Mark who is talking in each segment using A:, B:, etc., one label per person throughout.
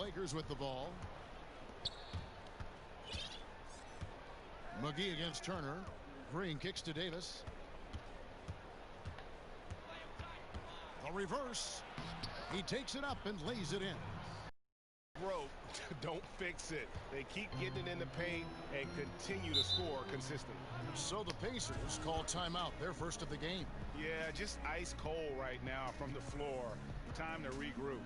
A: Lakers with the ball. McGee against Turner. Green kicks to Davis. The reverse. He takes it up and lays it in.
B: Broke, don't fix it. They keep getting it in the paint and continue to score consistently.
A: So the Pacers call timeout, their first of the game.
B: Yeah, just ice cold right now from the floor. Time to regroup.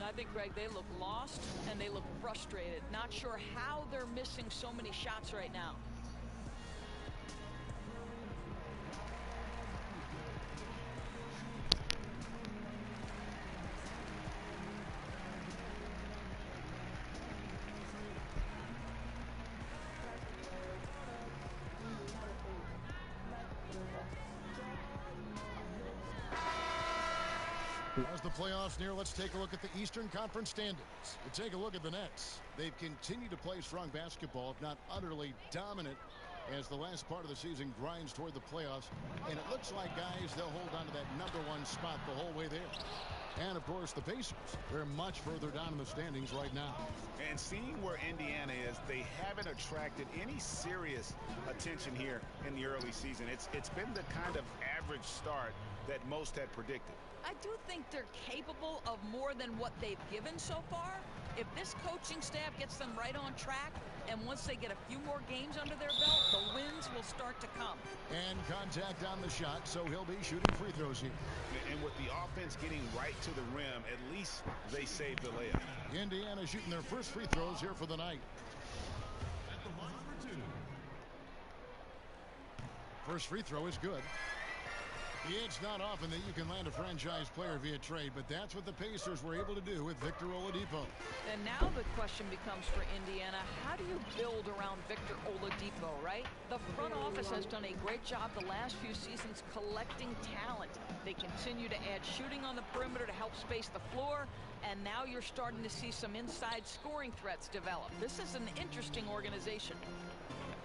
C: I think, Greg, they look lost and they look frustrated. Not sure how they're missing so many shots right now.
A: As the playoffs near, let's take a look at the Eastern Conference standings. We take a look at the Nets. They've continued to play strong basketball, if not utterly dominant, as the last part of the season grinds toward the playoffs. And it looks like, guys, they'll hold on to that #1 spot the whole way there. And, of course, the Pacers. They're much further down in the standings right now.
B: And seeing where Indiana is, they haven't attracted any serious attention here in the early season. It's been the kind of average start that most had predicted.
C: I do think they're capable of more than what they've given so far. If this coaching staff gets them right on track, and once they get a few more games under their belt, the wins will start to come.
A: And contact on the shot, so he'll be shooting free throws here.
B: And with the offense getting right to the rim, at least they saved the layup.
A: Indiana shooting their first free throws here for the night. First free throw is good. It's not often that you can land a franchise player via trade, but that's what the Pacers were able to do with Victor Oladipo.
C: And now the question becomes for Indiana, how do you build around Victor Oladipo, right? The front office has done a great job the last few seasons collecting talent. They continue to add shooting on the perimeter to help space the floor, and now you're starting to see some inside scoring threats develop. This is an interesting organization.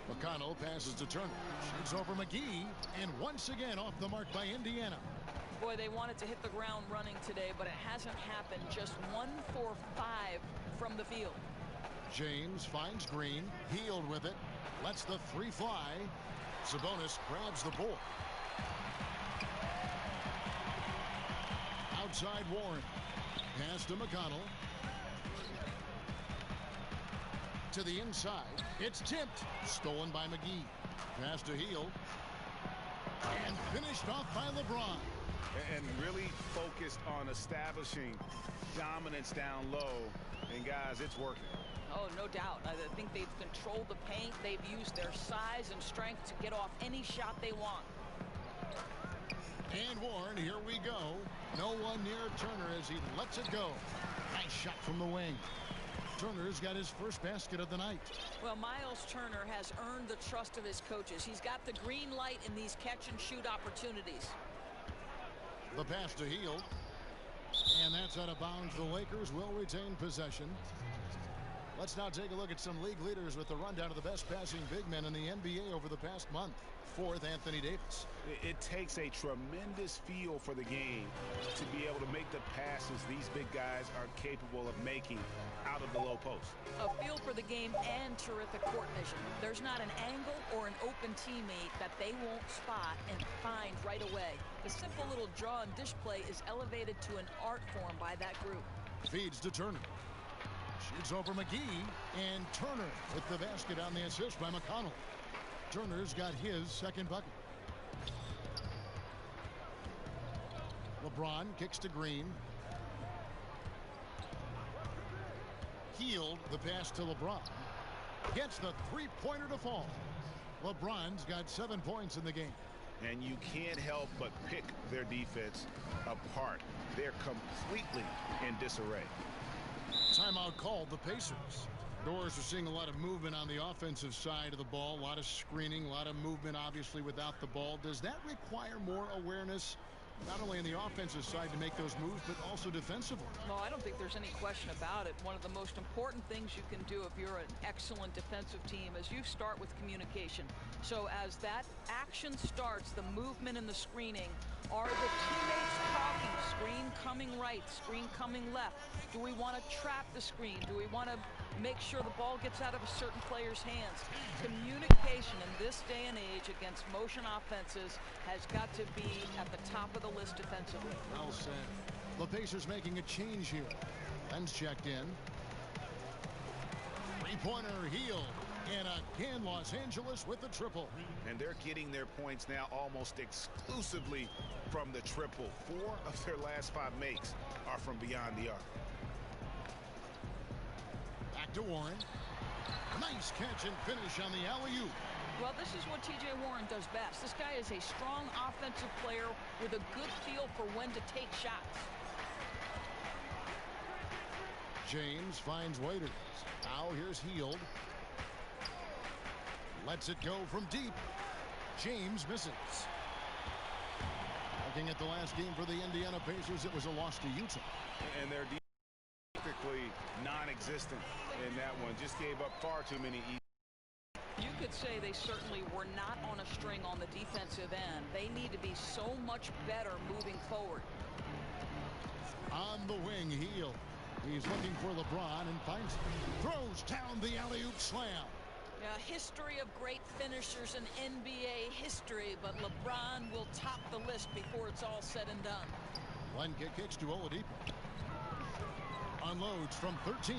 A: McConnell passes to Turner. Shoots over McGee. And once again off the mark by Indiana.
C: Boy, they wanted to hit the ground running today, but it hasn't happened. Just 1 for 5 from the field.
A: James finds Green. Healed with it. Lets the three fly. Sabonis grabs the board. Outside Warren. Pass to McConnell. To the inside. It's tipped. Stolen by McGee. Pass to Hield. And finished off by LeBron.
B: And really focused on establishing dominance down low. And, guys, it's working.
C: Oh, no doubt. I think they've controlled the paint. They've used their size and strength to get off any shot they want.
A: And Warren, here we go. No one near Turner as he lets it go. Nice shot from the wing. Turner's got his first basket of the night.
C: Well, Miles Turner has earned the trust of his coaches. He's got the green light in these catch-and-shoot opportunities.
A: The pass to Hield. And that's out of bounds. The Lakers will retain possession. Let's now take a look at some league leaders with the rundown of the best passing big men in the NBA over the past month. Fourth, Anthony Davis.
B: It takes a tremendous feel for the game to be able to make the passes these big guys are capable of making out of the low post.
C: A feel for the game and terrific court vision. There's not an angle or an open teammate that they won't spot and find right away. The simple little draw and dish play is elevated to an art form by that group.
A: Feeds to Turner. Shoots over McGee, and Turner with the basket on the assist by McConnell. Turner's got his second bucket. LeBron kicks to Green. Hield the pass to LeBron. Gets the three-pointer to fall. LeBron's got 7 points in the game.
B: And you can't help but pick their defense apart. They're completely in disarray.
A: Timeout called, the Pacers. Doors are seeing a lot of movement on the offensive side of the ball. A lot of screening, a lot of movement, obviously, without the ball. Does that require more awareness, not only on the offensive side to make those moves, but also defensively?
C: No, I don't think there's any question about it. One of the most important things you can do if you're an excellent defensive team is you start with communication. So as that action starts, the movement and the screening, Are the teammates talking? Screen coming right, screen coming left. Do we want to trap the screen? Do we want to make sure the ball gets out of a certain player's hands? Communication in this day and age against motion offenses has got to be at the top of the list defensively.
A: Well said. The Pacers making a change here. Len's checked in. Three-pointer Hield. And again, Los Angeles with the triple.
B: And they're getting their points now almost exclusively from the triple. 4 of their last 5 makes are from beyond the arc.
A: Back to Warren. Nice catch and finish on the alley-oop.
C: Well, this is what T.J. Warren does best. This guy is a strong offensive player with a good feel for when to take shots.
A: James finds Waiters. Now here's Hield. Lets it go from deep. James misses. Looking at the last game for the Indiana Pacers, it was a loss to Utah.
B: And they're practically non-existent in that one. Just gave up far too many.
C: You could say they certainly were not on a string on the defensive end. They need to be so much better moving forward.
A: On the wing, Hield. He's looking for LeBron and finds him. Throws down the alley-oop slam.
C: History of great finishers in NBA history, but LeBron will top the list before it's all said and done.
A: Len kicks to Oladipo. Unloads from 13.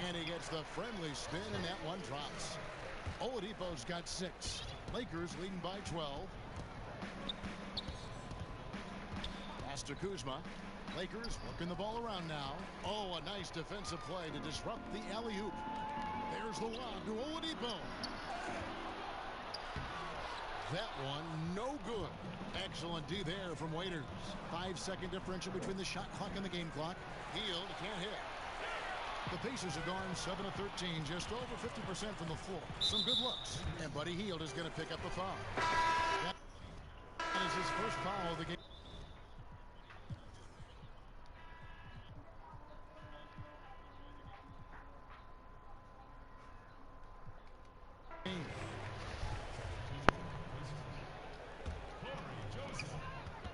A: And he gets the friendly spin, and that one drops. Oladipo's got 6. Lakers leading by 12. Pass to Kuzma. Lakers working the ball around now. Oh, a nice defensive play to disrupt the alley-oop. There's the lob to Oladipo. That one no good. Excellent D there from Waiters. 5-second differential between the shot clock and the game clock. Hield can't hit. The Pacers have gone 7 of 13, just over 50% from the floor. Some good looks. And Buddy Hield is going to pick up the foul. That is his first foul of the game.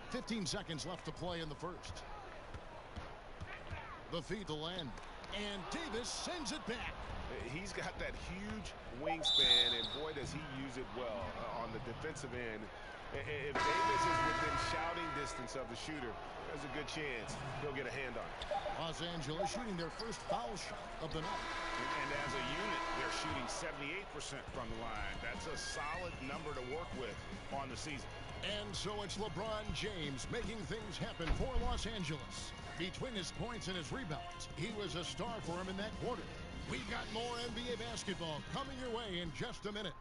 A: Fifteen seconds left to play in the first. The feed to Len. And Davis sends it back.
B: He's got that huge wingspan, and boy, does he use it well on the defensive end. If Davis is within shouting distance of the shooter, there's a good chance he'll get a hand on it.
A: Los Angeles shooting their first foul shot of the night.
B: And as a unit, they're shooting 78% from the line. That's a solid number to work with on the season.
A: And so it's LeBron James making things happen for Los Angeles. Between his points and his rebounds, he was a star for him in that quarter. We've got more NBA basketball coming your way in just a minute.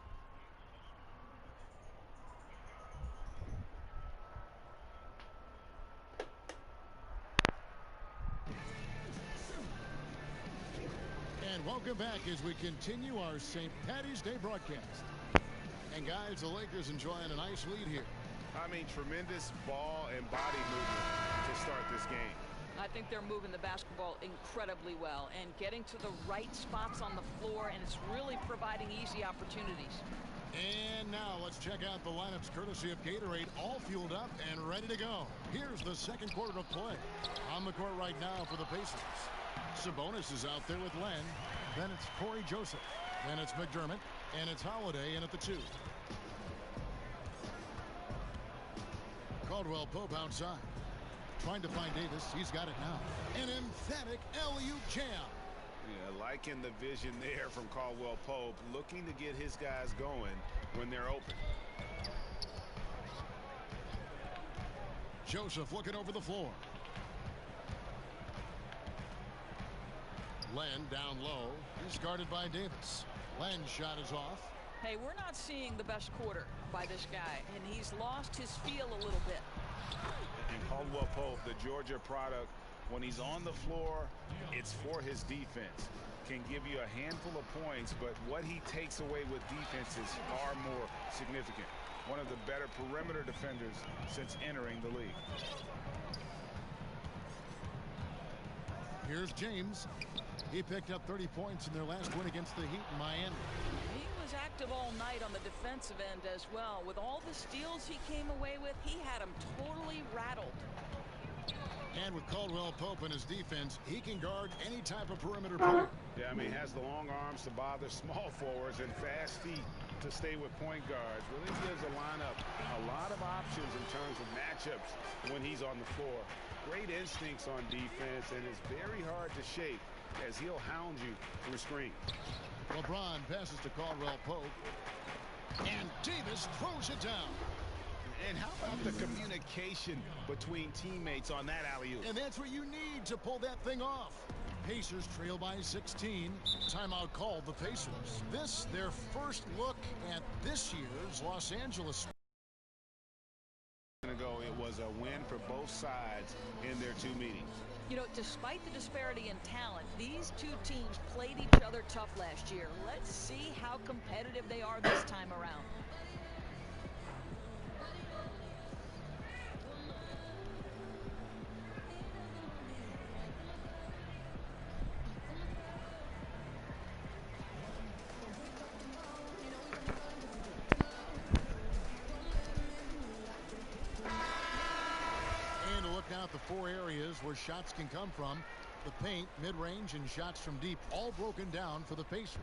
A: And welcome back as we continue our St. Paddy's Day broadcast. And guys, the Lakers enjoying a nice lead here.
B: I mean, tremendous ball and body movement to start this game.
C: I think they're moving the basketball incredibly well and getting to the right spots on the floor, and it's really providing easy opportunities.
A: And now let's check out the lineups courtesy of Gatorade, all fueled up and ready to go. Here's the second quarter of play. On the court right now for the Pacers. Sabonis is out there with Len. Then it's Corey Joseph. Then it's McDermott. And it's Holiday in at the 2. Caldwell Pope outside. Trying to find Davis. He's got it now. An emphatic alley-oop jam.
B: Yeah, liking the vision there from Caldwell Pope, looking to get his guys going when they're open.
A: Joseph looking over the floor. Len down low. He's guarded by Davis. Len's shot is off.
C: Hey, we're not seeing the best quarter by this guy, and he's lost his feel a little bit.
B: And Caldwell Pope, the Georgia product, when he's on the floor, it's for his defense. Can give you a handful of points, but what he takes away with defense is far more significant. One of the better perimeter defenders since entering the league.
A: Here's James. He picked up 30 points in their last win against the Heat in Miami.
C: He was active all night on the defensive end as well. With all the steals he came away with, he had them totally rattled.
A: And with Caldwell Pope in his defense, he can guard any type of perimeter player.
B: Yeah, I mean, he has the long arms to bother small forwards and fast feet to stay with point guards. Really gives a lineup a lot of options in terms of matchups when he's on the floor. Great instincts on defense, and it's very hard to shake as he'll hound you through screens.
A: LeBron passes to Caldwell Pope, and Davis throws it down.
B: And how about the communication between teammates on that alley-oop?
A: And that's what you need to pull that thing off. Pacers trail by 16. Timeout called the Pacers. This, their first look at this year's Los Angeles.
B: Ago, it was a win for both sides in their two meetings.
C: You know, despite the disparity in talent, these two teams played each other tough last year. Let's see how competitive they are this time around.
A: The four areas where shots can come from: the paint, mid-range, and shots from deep, all broken down for the Pacers.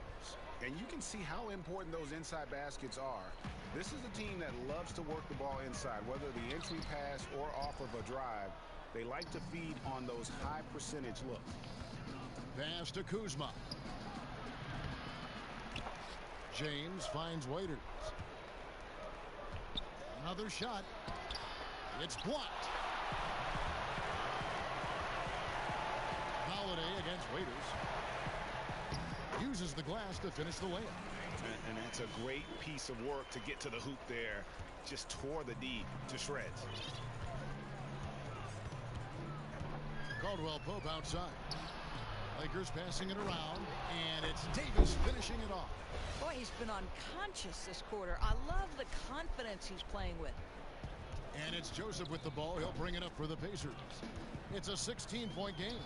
B: And you can see how important those inside baskets are. This is a team that loves to work the ball inside, whether the entry pass or off of a drive. They like to feed on those high percentage looks.
A: Pass to Kuzma. James finds Waiters. Another shot. It's blocked. Holiday against Waiters. Uses the glass to finish the layup.
B: And that's a great piece of work to get to the hoop there. Just tore the D to shreds.
A: Caldwell Pope outside. Lakers passing it around, and it's Davis finishing it off.
C: Boy, he's been unconscious this quarter. I love the confidence he's playing with.
A: And it's Joseph with the ball. He'll bring it up for the Pacers. It's a 16-point game.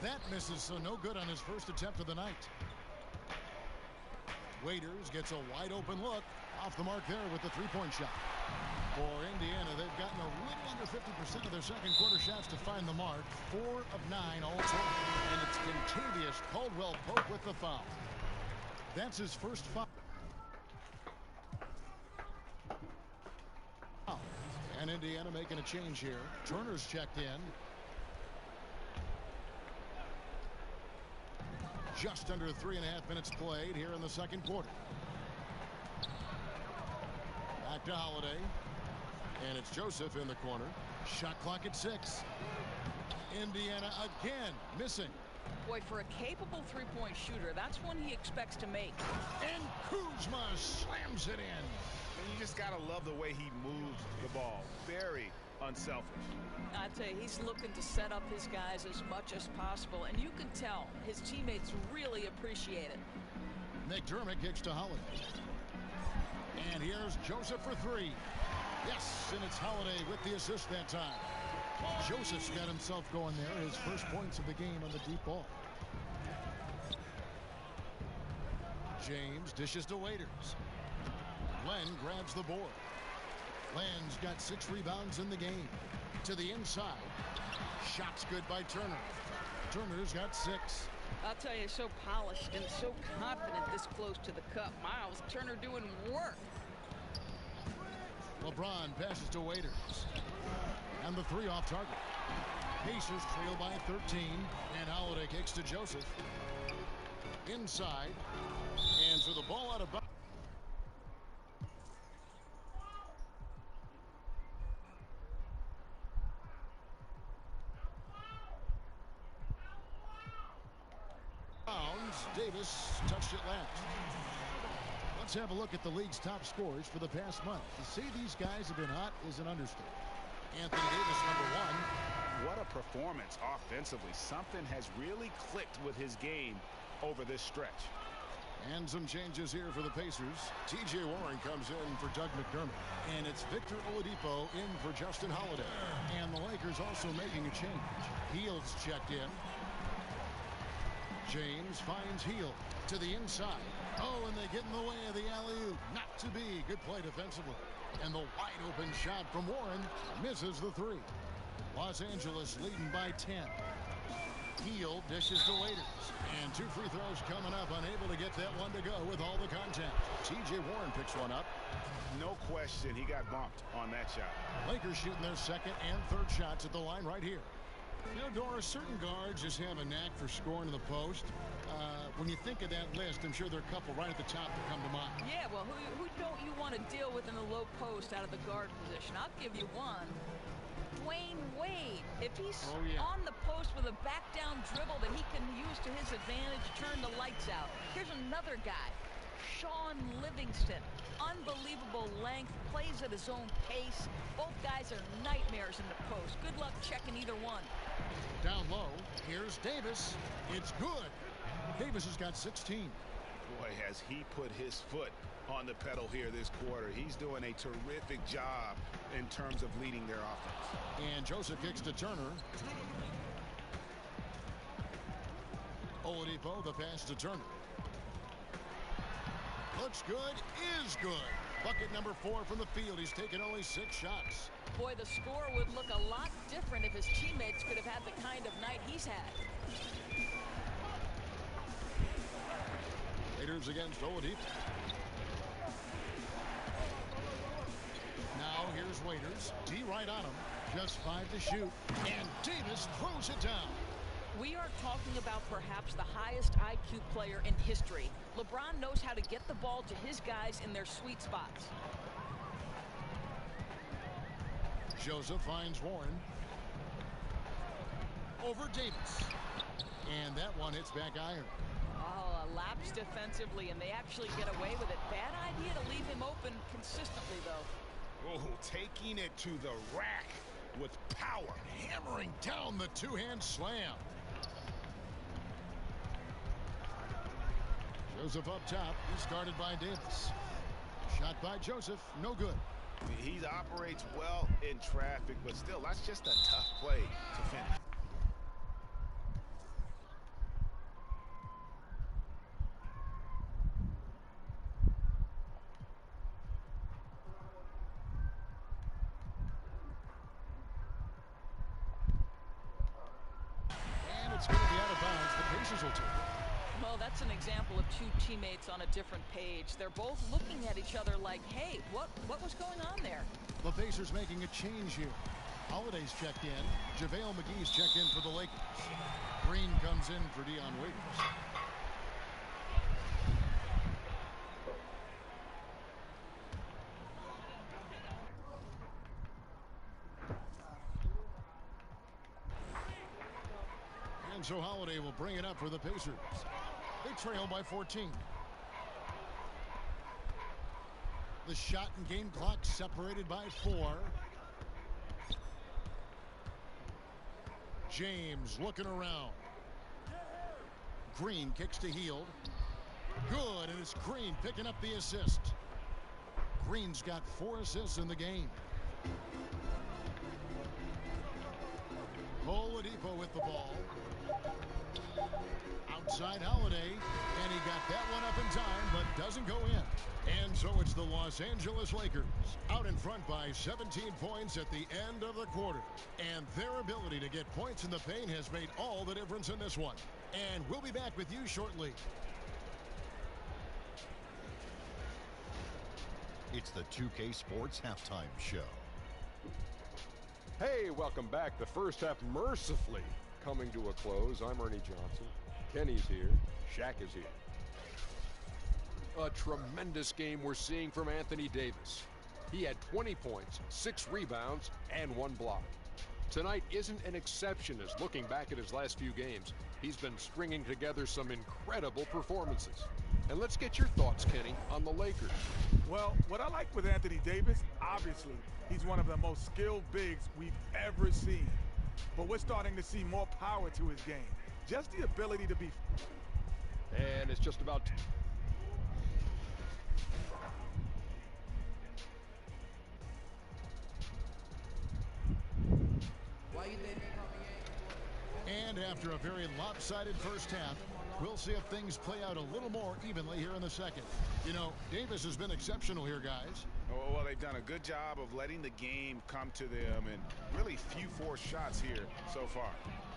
A: That misses, so no good on his first attempt of the night. Waiters gets a wide-open look. Off the mark there with the three-point shot. For Indiana, they've gotten a little under 50% of their second quarter shots to find the mark. 4 of 9 all total. And it's contagious. Caldwell Pope with the foul. That's his first foul. And Indiana making a change here. Turner's checked in. Just under 3.5 minutes played here in the second quarter. Back to Holiday. And it's Joseph in the corner. Shot clock at 6. Indiana again missing.
C: Boy, for a capable three-point shooter, that's one he expects to make.
A: And Kuzma slams it in.
B: And you just got to love the way he moves the ball. Very unselfish.
C: I tell you, he's looking to set up his guys as much as possible, and you can tell his teammates really appreciate it.
A: McDermott kicks to Holiday. And here's Joseph for 3. Yes, and it's Holiday with the assist that time. Joseph's got himself going there. His first points of the game on the deep ball. James dishes to Waiters. Len grabs the board. Len's got 6 rebounds in the game. To the inside. Shots good by Turner. Turner's got 6.
C: I'll tell you, so polished and so confident this close to the cup. Miles Turner doing work.
A: LeBron passes to Waiters. And the 3 off target. Pacers trail by 13. And Holiday kicks to Joseph. Inside. And so the ball out of bounds. Davis touched it last. Let's have a look at the league's top scorers for the past month. To say these guys have been hot is an understatement. Anthony Davis, number 1.
B: What a performance offensively. Something has really clicked with his game over this stretch.
A: And some changes here for the Pacers. T.J. Warren comes in for Doug McDermott. And it's Victor Oladipo in for Justin Holiday. And the Lakers also making a change. Heald's checked in. James finds Hield to the inside. Oh, and they get in the way of the alley-oop. Not to be. Good play defensively. And the wide open shot from Warren misses the three. Los Angeles leading by 10. Hield dishes to Waiters. And 2 free throws coming up. Unable to get that one to go with all the contact. T.J. Warren picks one up.
B: No question, he got bumped on that shot.
A: Lakers shooting their second and third shots at the line right here. You know, Doris, certain guards just have a knack for scoring in the post. When you think of that list, I'm sure there are a couple right at the top that come to mind.
C: Yeah, well, who don't you want to deal with in the low post out of the guard position? I'll give you one. Dwayne Wade. If he's on the post with a back-down dribble that he can use to his advantage, turn the lights out. Here's another guy, Sean Livingston. Unbelievable length, plays at his own pace. Both guys are nightmares in the post. Good luck checking either one.
A: Down low, here's Davis. It's good. Davis has got 16.
B: Boy, has he put his foot on the pedal here this quarter. He's doing a terrific job in terms of leading their offense.
A: And Joseph kicks to Turner. Oladipo, the pass to Turner. Looks good, is good. Bucket number 4 from the field. He's taken only 6 shots.
C: Boy, the score would look a lot different if his teammates could have had the kind of night he's had.
A: Raiders against Oladipo. Now here's Waiters. D right on him. Just 5 to shoot. And Davis throws it down.
C: We are talking about perhaps the highest IQ player in history. LeBron knows how to get the ball to his guys in their sweet spots.
A: Joseph finds Warren. Over Davis. And that one hits back iron.
C: Oh, a lapse defensively, and they actually get away with it. Bad idea to leave him open consistently, though.
B: Oh, taking it to the rack with power.
A: Hammering down the two-hand slam. Joseph up top. He's guarded by Davis. Shot by Joseph. No good.
B: He operates well in traffic, but still, that's just a tough play to finish.
A: And it's going to be out of bounds. The Pacers will take it.
C: Well, that's an example of two teammates on a different page. They're both looking at each other like, hey, what was going on there?
A: The Pacers making a change here. Holiday's checked in. JaVale McGee's checked in for the Lakers. Green comes in for Dion Waiters. And so Holiday will bring it up for the Pacers. They trail by 14. The shot and game clock separated by 4. James looking around. Green kicks to Hield. Good, and it's Green picking up the assist. Green's got 4 assists in the game. Oladipo with the ball. Outside Holiday, and he got that one up in time, but doesn't go in. And so it's the Los Angeles Lakers out in front by 17 points at the end of the quarter. And their ability to get points in the paint has made all the difference in this one. And we'll be back with you shortly.
D: It's the 2K Sports Halftime Show.
E: Hey, welcome back. The first half mercifully coming to a close. I'm Ernie Johnson. Kenny's here. Shaq is here. A tremendous game we're seeing from Anthony Davis. He had 20 points, 6 rebounds, and 1 block. Tonight isn't an exception as looking back at his last few games, he's been stringing together some incredible performances. And let's get your thoughts, Kenny, on the Lakers.
F: Well, what I like with Anthony Davis, obviously, he's one of the most skilled bigs we've ever seen. But we're starting to see more power to his game. Just the ability to be...
E: And it's just about...
A: And after a very lopsided first half, We'll see if things play out a little more evenly here in the second. You know, Davis has been exceptional here, guys.
B: Well, they've done a good job of letting the game come to them, and really few forced shots here so far.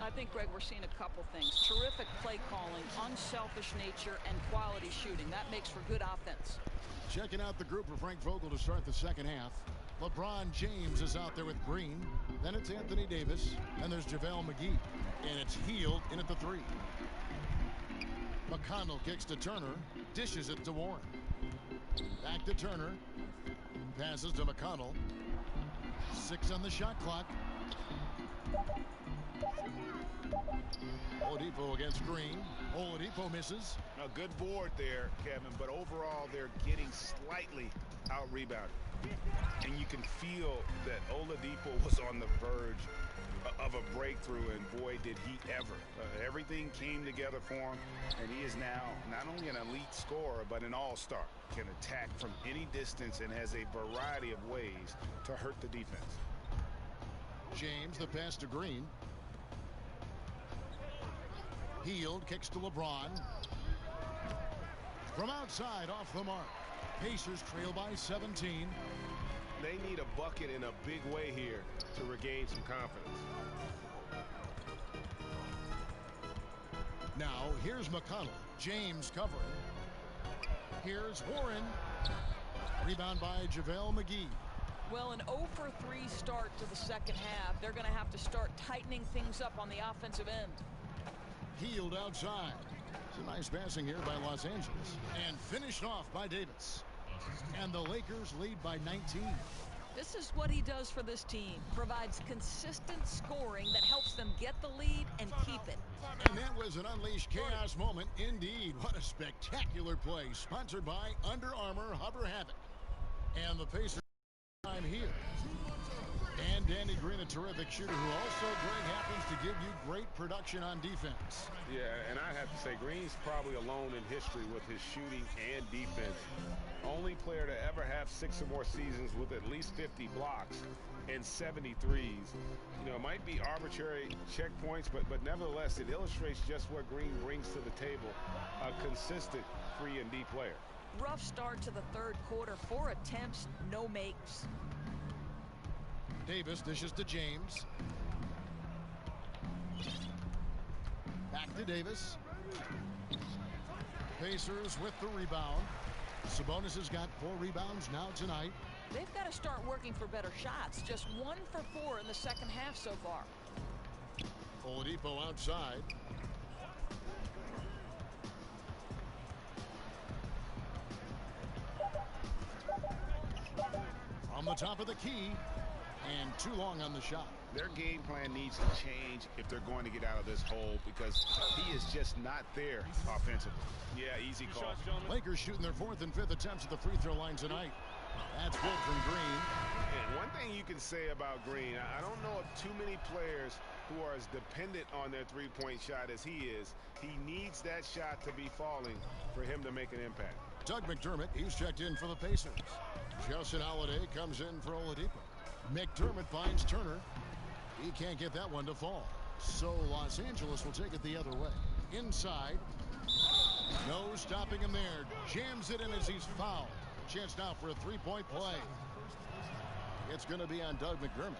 C: I think, Greg, we're seeing a couple things. Terrific play calling, unselfish nature, and quality shooting. That makes for good offense.
A: Checking out the group for Frank Vogel to start the second half. LeBron James is out there with Green. Then it's Anthony Davis. And there's JaVale McGee. And it's Hield in at the 3. McConnell kicks to Turner. Dishes it to Warren. Back to Turner. Passes to McConnell. 6 on the shot clock. Oladipo against Green. Oladipo misses.
B: A good board there, Kevin, but overall they're getting slightly out-rebounded. And you can feel that Oladipo was on the verge of a breakthrough, and boy, did he ever. Everything came together for him, and he is now not only an elite scorer, but an all-star. Can attack from any distance and has a variety of ways to hurt the defense.
A: James, the pass to Green. Hield kicks to LeBron. From outside, off the mark. Pacers trail by 17.
G: They need a bucket in a big way here to regain some confidence.
A: Now, here's McConnell. James covering. Here's Warren. Rebound by JaVale McGee.
C: Well, an 0 for 3 start to the second half. They're going to have to start tightening things up on the offensive end.
A: Hield outside. Some nice passing here by Los Angeles. And finished off by Davis. And the Lakers lead by 19.
C: This is what he does for this team. Provides consistent scoring that helps them get the lead and keep it.
A: And that was an unleashed chaos moment. Indeed, what a spectacular play. Sponsored by Under Armour Hover Havoc. And the Pacers time here. And Danny Green, a terrific shooter who also, Greg, happens to give you great production on defense.
G: Yeah, and I have to say, Green's probably alone in history with his shooting and defense. Only player to ever have 6 or more seasons with at least 50 blocks and 70 threes. You know, it might be arbitrary checkpoints, but nevertheless, it illustrates just what Green brings to the table. A consistent free and D player.
C: Rough start to the third quarter. 4 attempts, no makes.
A: Davis dishes to James. Back to Davis. Pacers with the rebound. Sabonis has got 4 rebounds now tonight.
C: They've got to start working for better shots. Just 1 for 4 in the second half so far.
A: Oladipo outside. On the top of the key. And too long on the shot.
B: Their game plan needs to change if they're going to get out of this hole, because he is just not there offensively. Yeah, easy call.
A: Lakers shooting their 4th and 5th attempts at the free throw line tonight. That's good from Green.
G: And one thing you can say about Green, I don't know of too many players who are as dependent on their three-point shot as he is. He needs that shot to be falling for him to make an impact.
A: Doug McDermott, he's checked in for the Pacers. Justin Holiday comes in for Oladipo. McDermott finds Turner. He can't get that one to fall. So Los Angeles will take it the other way. Inside. No stopping him there. Jams it in as he's fouled. Chance now for a 3-point play. It's going to be on Doug McDermott.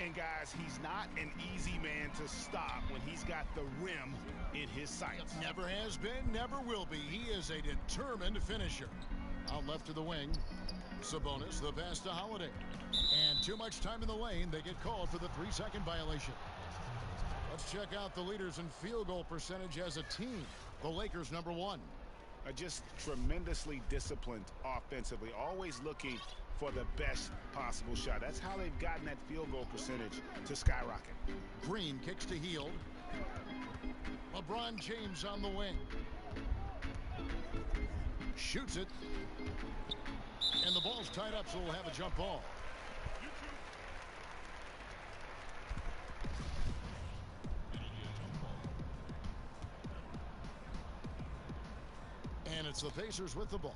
B: And guys, he's not an easy man to stop when he's got the rim in his sights.
A: Never has been, never will be. He is a determined finisher. Out left to the wing. Sabonis, the pass to Holiday. And too much time in the lane. They get called for the 3-second violation. Let's check out the leaders in field goal percentage as a team. The Lakers, number 1.
B: Just tremendously disciplined offensively. Always looking for the best possible shot. That's how they've gotten that field goal percentage to skyrocket.
A: Green kicks to Hield. LeBron James on the wing. Shoots it. And the ball's tied up, so we'll have a jump ball. And it's the Pacers with the ball.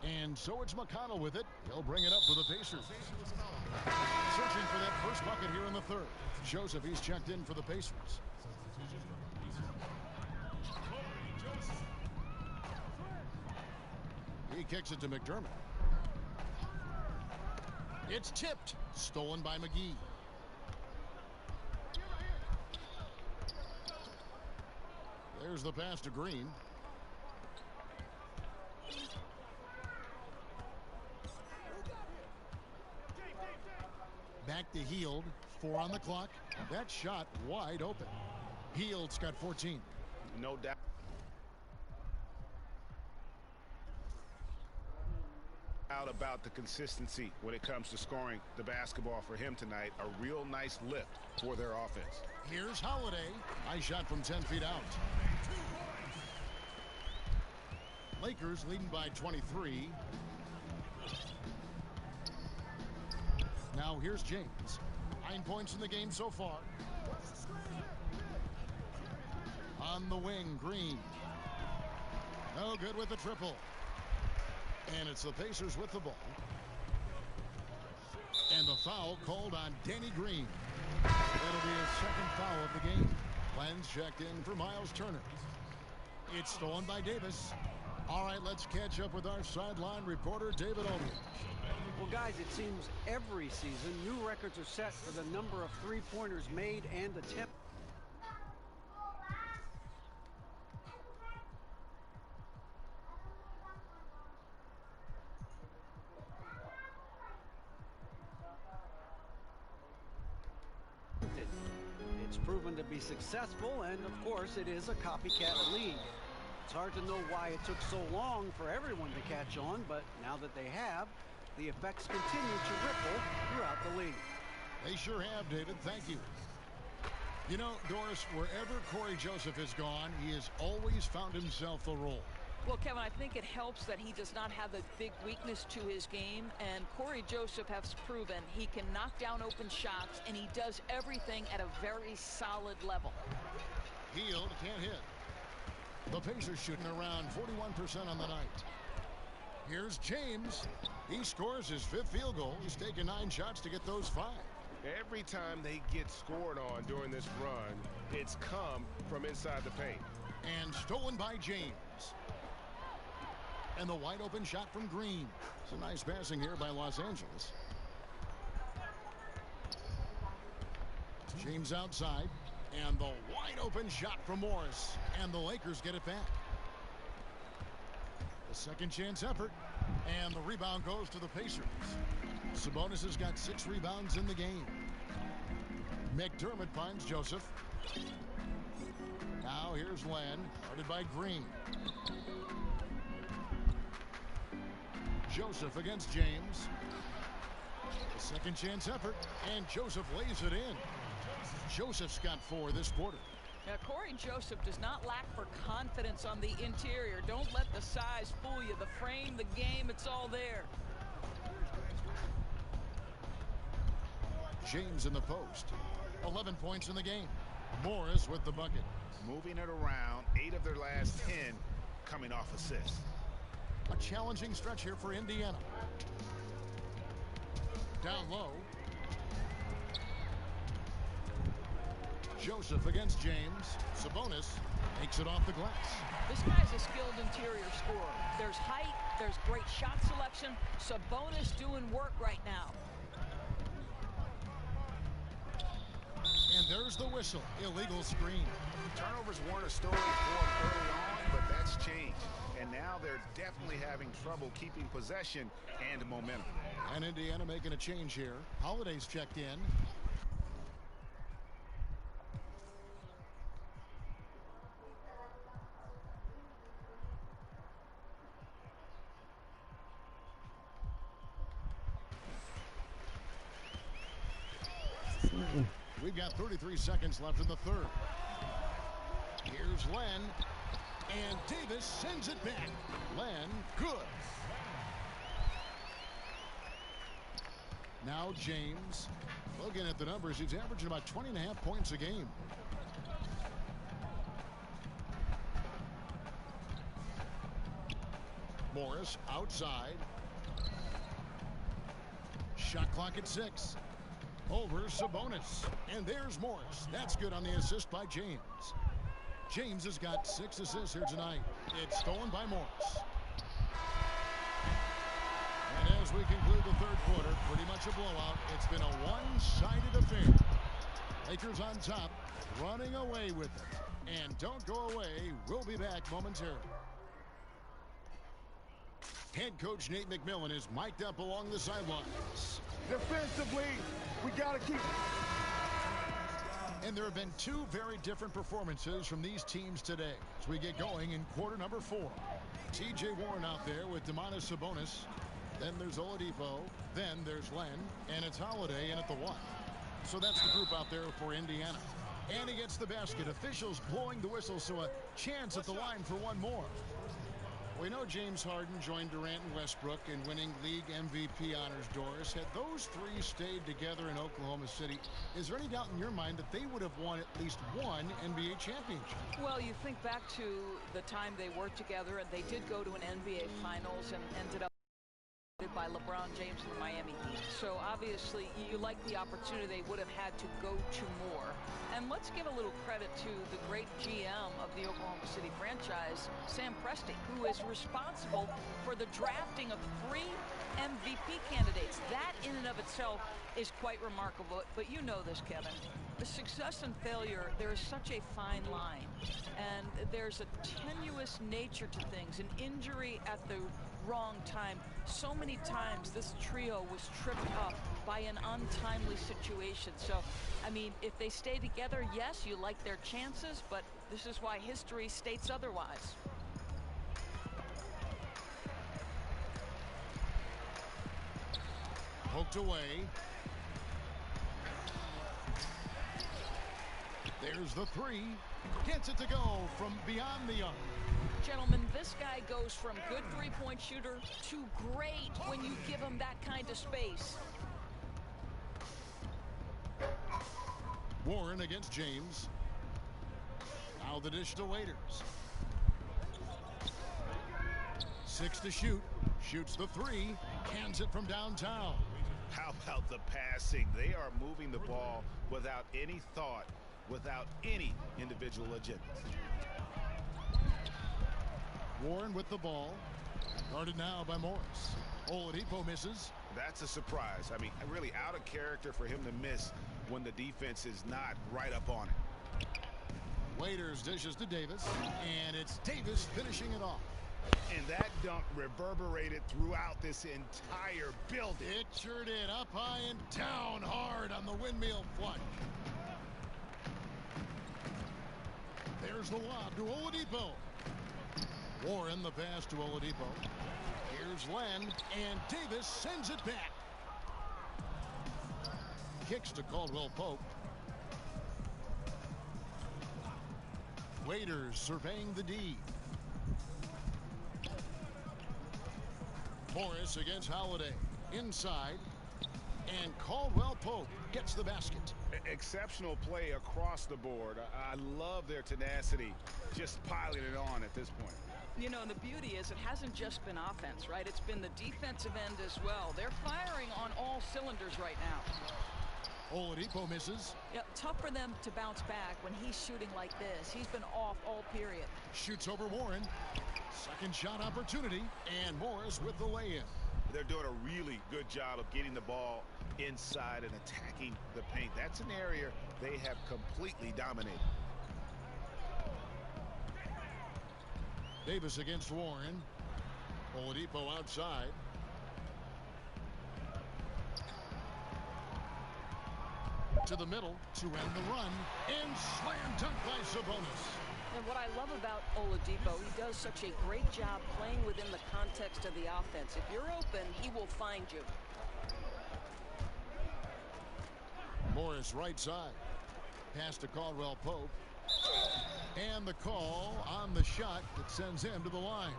A: And so it's McConnell with it. He'll bring it up for the Pacers. Searching for that first bucket here in the third. Joseph, he's checked in for the Pacers. He kicks it to McDermott. It's tipped. Stolen by McGee. There's the pass to Green. Back to Heald. 4 on the clock. That shot wide open. Heald's got 14.
B: No doubt. About the consistency when it comes to scoring the basketball for him tonight. A real nice lift for their offense.
A: Here's Holiday. Nice shot from 10 feet out. Lakers leading by 23. Now here's James. 9 points in the game so far. On the wing, Green. No good with the triple. And it's the Pacers with the ball. And the foul called on Danny Green. That'll be his second foul of the game. Lenz checked in for Miles Turner. It's stolen by Davis. All right, let's catch up with our sideline reporter, David Aldridge.
H: Well, guys, it seems every season new records are set for the number of three-pointers made and attempted. It's proven to be successful, and of course it is a copycat league. It's hard to know why it took so long for everyone to catch on, but now that they have, the effects continue to ripple throughout the league.
A: They sure have, David. Thank you. You know, Doris, wherever Corey Joseph has gone, he has always found himself a role.
C: Well, Kevin, I think it helps that he does not have a big weakness to his game, and Corey Joseph has proven he can knock down open shots, and he does everything at a very solid level.
A: Heald can't hit. The Pacers shooting around 41% on the night. Here's James. He scores his 5th field goal. He's taken 9 shots to get those 5.
G: Every time they get scored on during this run, it's come from inside the paint.
A: And stolen by James. And the wide open shot from Green. Some nice passing here by Los Angeles. James outside. And the wide open shot from Morris. And the Lakers get it back. A second chance effort. And the rebound goes to the Pacers. Sabonis has got 6 rebounds in the game. McDermott finds Joseph. Now here's Len. Guarded by Green. Joseph against James. A second chance effort. And Joseph lays it in. Joseph's got 4 this quarter.
C: Now, Corey Joseph does not lack for confidence on the interior. Don't let the size fool you. The frame, the game, it's all there.
A: James in the post. 11 points in the game. Morris with the bucket.
B: Moving it around. 8 of their last 10 coming off assists.
A: A challenging stretch here for Indiana. Down low. Joseph against James. Sabonis makes it off the glass.
C: This guy's a skilled interior scorer. There's height, there's great shot selection. Sabonis doing work right now.
A: And there's the whistle. Illegal screen.
B: Turnovers weren't a story for them early on, but that's changed. And now they're definitely having trouble keeping possession and momentum.
A: And Indiana making a change here. Holiday's checked in. We've got 33 seconds left in the third. Here's Len. And Davis sends it back. Len, good. Now James. Looking at the numbers, he's averaging about 20.5 points a game. Morris outside. Shot clock at 6. Over Sabonis. And there's Morris. That's good on the assist by James. James has got 6 assists here tonight. It's stolen by Morris. As we conclude the third quarter, pretty much a blowout. It's been a one-sided affair. Lakers on top, running away with it. And don't go away. We'll be back momentarily. Head coach Nate McMillan is mic'd up along the sidelines.
F: Defensively, we got to keep...
A: And there have been two very different performances from these teams today as we get going in quarter number 4. T.J. Warren out there with Domantas Sabonis. Then there's Oladipo. Then there's Len. And it's Holiday in at the 1. So that's the group out there for Indiana. And he gets the basket. Officials blowing the whistle, so a chance at the line for one more. We know James Harden joined Durant and Westbrook in winning league MVP honors, Doris. Had those three stayed together in Oklahoma City, is there any doubt in your mind that they would have won at least one NBA championship?
C: Well, you think back to the time they worked together, and they did go to an NBA Finals and ended up by LeBron James and the Miami Heat. So obviously you like the opportunity they would have had to go to more. And let's give a little credit to the great GM of the Oklahoma City franchise, Sam Presti, who is responsible for the drafting of 3 MVP candidates. That in and of itself is quite remarkable. But you know this, Kevin. The success and failure, there is such a fine line. And there's a tenuous nature to things. An injury at the wrong time. So many times this trio was tripped up by an untimely situation. So, I mean, if they stay together, yes, you like their chances, but this is why history states otherwise.
A: Poked away. There's the 3. Gets it to go from beyond the arc.
C: Gentlemen, this guy goes from good three-point shooter to great when you give him that kind of space.
A: Warren against James. Now the dish to Waiters. 6 to shoot. Shoots the 3. Cans it from downtown.
B: How about the passing? They are moving the ball without any thought, without any individual agenda.
A: Warren with the ball. Guarded now by Morris. Oladipo misses.
B: That's a surprise. I mean, really out of character for him to miss when the defense is not right up on it.
A: Waiters dishes to Davis, and it's Davis finishing it off.
B: And that dunk reverberated throughout this entire building.
A: It sure did. Up high and down hard on the windmill flush. There's the lob to Oladipo. Warren the pass to Oladipo. Here's Len, and Davis sends it back. Kicks to Caldwell Pope. Waiters surveying the D. Morris against Holiday. Inside. And Caldwell Pope gets the basket.
B: Exceptional play across the board. I love their tenacity. Just piling it on at this point.
C: You know, and the beauty is it hasn't just been offense, right? It's been the defensive end as well. They're firing on all cylinders right now.
A: Oladipo misses.
C: Yeah, tough for them to bounce back when he's shooting like this. He's been off all period.
A: Shoots over Warren. Second shot opportunity, and Morris with the lay-in.
B: They're doing a really good job of getting the ball inside and attacking the paint. That's an area they have completely dominated.
A: Davis against Warren. Oladipo outside. To the middle to end the run. And slam dunk by Sabonis.
I: And what I love about Oladipo, he does such a great job playing within the context of the offense. If you're open, he will find you.
A: Morris right side. Pass to Caldwell Pope. And the call on the shot that sends him to the line.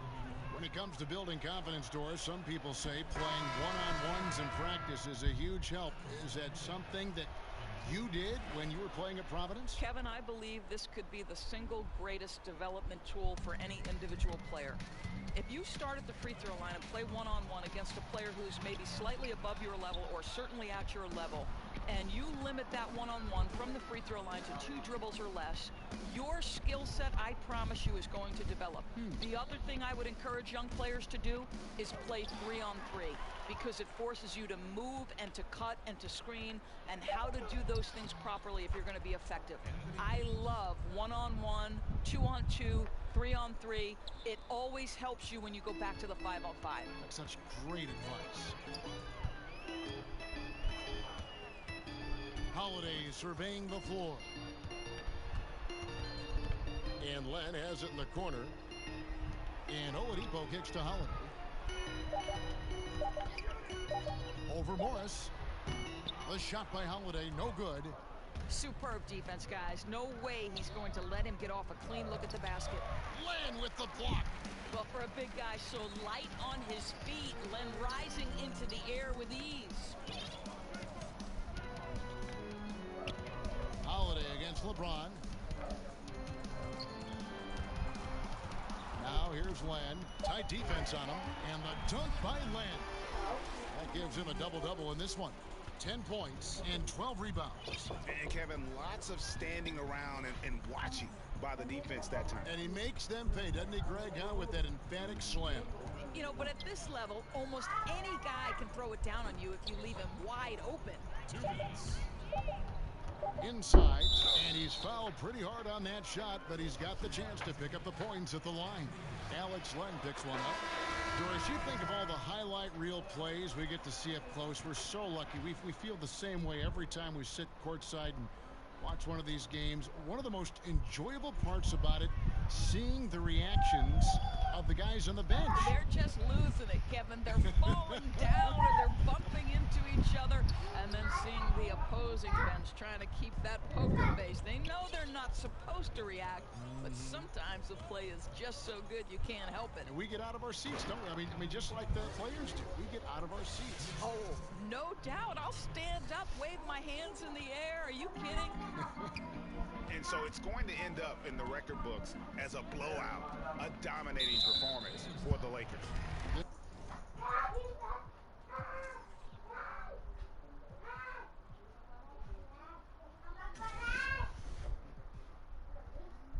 A: When it comes to building confidence, Doris, some people say playing one-on-ones in practice is a huge help. Is that something that you did when you were playing at Providence?
C: Kevin, I believe this could be the single greatest development tool for any individual player. If you start at the free throw line and play one-on-one against a player who's maybe slightly above your level or certainly at your level, and you limit that one-on-one from the free throw line to 2 dribbles or less, your skill set, I promise you, is going to develop. The other thing I would encourage young players to do is play 3-on-3, because it forces you to move and to cut and to screen and how to do those things properly if you're going to be effective. I love 1-on-1, 2-on-2, 3-on-3. It always helps you when you go back to the 5-on-5.
A: That's such great advice. Holiday surveying the floor. And Len has it in the corner. And Oladipo kicks to Holiday. Over Morris. The shot by Holiday, no good.
C: Superb defense, guys. No way he's going to let him get off a clean look at the basket.
A: Len with the block.
C: Well, for a big guy so light on his feet, Len rising into the air with ease.
A: Holiday against LeBron. Now here's Len. Tight defense on him. And the dunk by Len. That gives him a double-double in this one. 10 points and 12 rebounds.
B: And Kevin, lots of standing around and watching by the defense that time.
A: And he makes them pay, doesn't he, Greg, huh, with that emphatic slam.
C: You know, but at this level, almost any guy can throw it down on you if you leave him wide open.
A: 2 minutes. Inside, and he's fouled pretty hard on that shot, but he's got the chance to pick up the points at the line. Alex Len picks one up. Doris, you think of all the highlight reel plays we get to see up close. We're so lucky. We feel the same way every time we sit courtside and watch one of these games. One of the most enjoyable parts about it, seeing the reactions of the guys on the bench.
C: They're just losing it, Kevin. They're falling down and they're bumping into each other, and then seeing the opposing bench trying to keep that poker face. They know they're not supposed to react, but sometimes the play is just so good you can't help it.
A: And we get out of our seats, don't we? I mean, just like the players do. We get out of our seats.
C: Oh, no doubt. I'll stand up, wave my hands in the air. Are you kidding?
B: And so it's going to end up in the record books as a blowout, a dominating performance for the Lakers.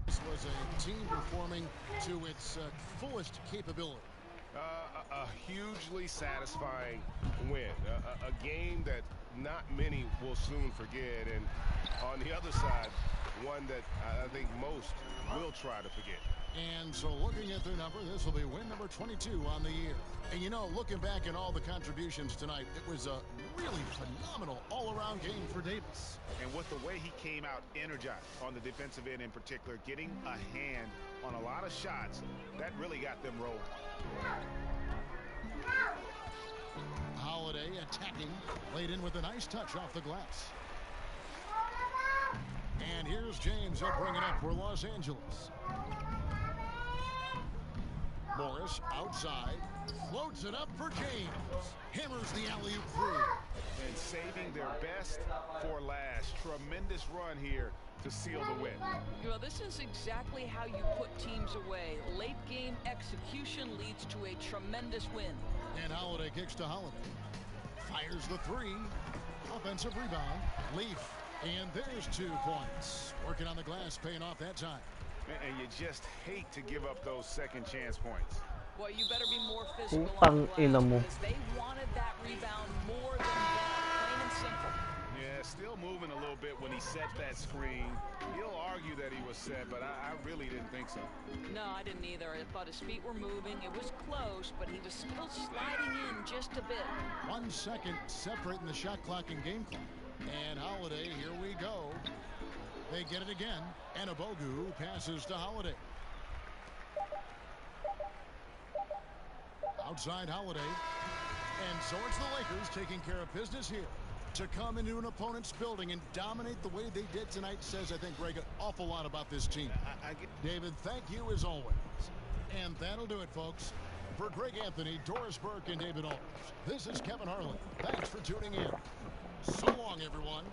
A: This was a team performing to its fullest capability.
G: A hugely satisfying win. A game that not many will soon forget. And on the other side, one that I think most will try to forget.
A: And so looking at their number, this will be win number 22 on the year. And you know, looking back at all the contributions tonight, it was a really phenomenal all-around game for Davis.
B: And with the way he came out energized on the defensive end in particular, getting a hand on a lot of shots, that really got them rolling.
A: Holiday attacking, laid in with a nice touch off the glass. And here's James. He'll bring it up for Los Angeles. Morris outside, floats it up for James. Hammers the alley-oop through.
B: And saving their best for last. Tremendous run here to seal the win.
C: You know, this is exactly how you put teams away. Late game execution leads to a tremendous win.
A: And Holiday kicks to Holiday. Fires the three. Offensive rebound. Leaf. And there's 2 points. Working on the glass, paying off that time.
B: And you just hate to give up those second chance points.
C: Well, you better be more physical on the glass because they wanted that rebound more than that, plain and simple.
B: Yeah, still moving a little bit when he set that screen. He'll argue that he was set, but I really didn't think so.
C: No, I didn't either. I thought his feet were moving. It was close, but he was still sliding in just a bit.
A: 1 second separating the shot clock and game clock. And Holiday, here we go. They get it again. And Abogu passes to Holiday. Outside Holiday. And so it's the Lakers taking care of business here. To come into an opponent's building and dominate the way they did tonight says, I think, Greg, an awful lot about this team. David, thank you as always. And that'll do it, folks. For Greg Anthony, Doris Burke, and David Aldridge, this is Kevin Harlan. Thanks for tuning in. So long, everyone.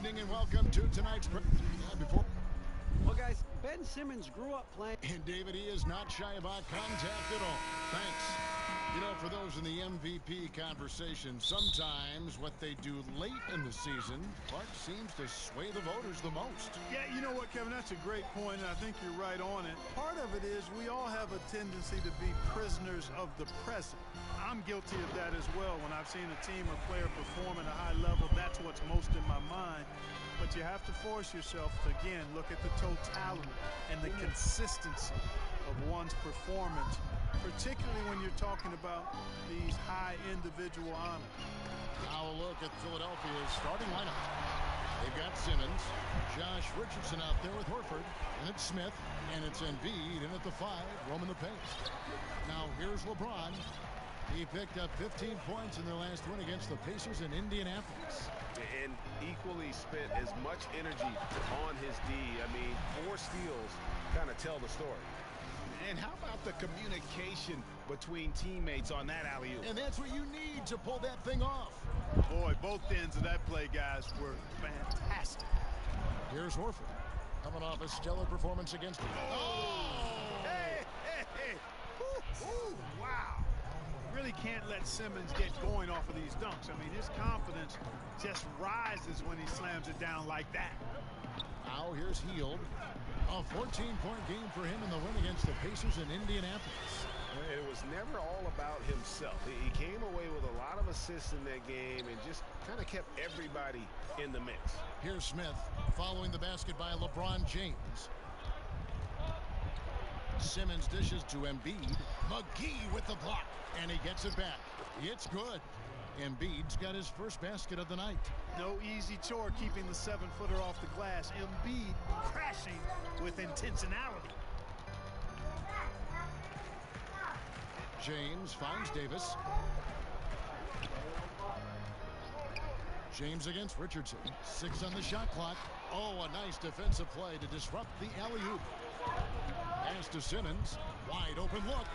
A: evening and welcome to tonight's before.
H: Well, guys, Ben Simmons grew up playing.
A: And David, he is not shy about contact at all. Thanks. You know, for those in the MVP conversation, sometimes what they do late in the season, Clark seems to sway the voters the most.
J: Yeah, you know what, Kevin, that's a great point, and I think you're right on it. Part of it is we all have a tendency to be prisoners of the present. I'm guilty of that as well. When I've seen a team or player perform at a high level, that's what's most in my mind. But you have to force yourself to, again, look at the totality and the consistency of one's performance, particularly when you're talking about these high individual honors.
A: Now a look at Philadelphia's starting lineup. They've got Simmons, Josh Richardson out there with Horford, and it's Smith, and it's Embiid, and at the 5, roaming the pace. Now here's LeBron. He picked up 15 points in their last win against the Pacers in Indianapolis.
G: And equally spent as much energy on his D. I mean, 4 steals kind of tell the story.
B: And how about the communication between teammates on that alley-oop?
A: And that's what you need to pull that thing off.
J: Boy, both ends of that play, guys, were fantastic.
A: Here's Horford, coming off a stellar performance against him.
J: Oh! Hey! Ooh, wow. Really can't let Simmons get going off of these dunks. I mean, his confidence just rises when he slams it down like that.
A: Now here's Hield. A 14-point game for him in the win against the Pacers in Indianapolis.
G: It was never all about himself. He came away with a lot of assists in that game and just kind of kept everybody in the mix.
A: Here's Smith following the basket by LeBron James. Simmons dishes to Embiid. McGee with the block, and he gets it back. It's good. Embiid's got his first basket of the night.
J: No easy chore keeping the 7-footer off the glass. Embiid crashing with intentionality.
A: James finds Davis. James against Richardson. 6 on the shot clock. Oh, a nice defensive play to disrupt the alley-oop. Pass to Simmons. Wide open look.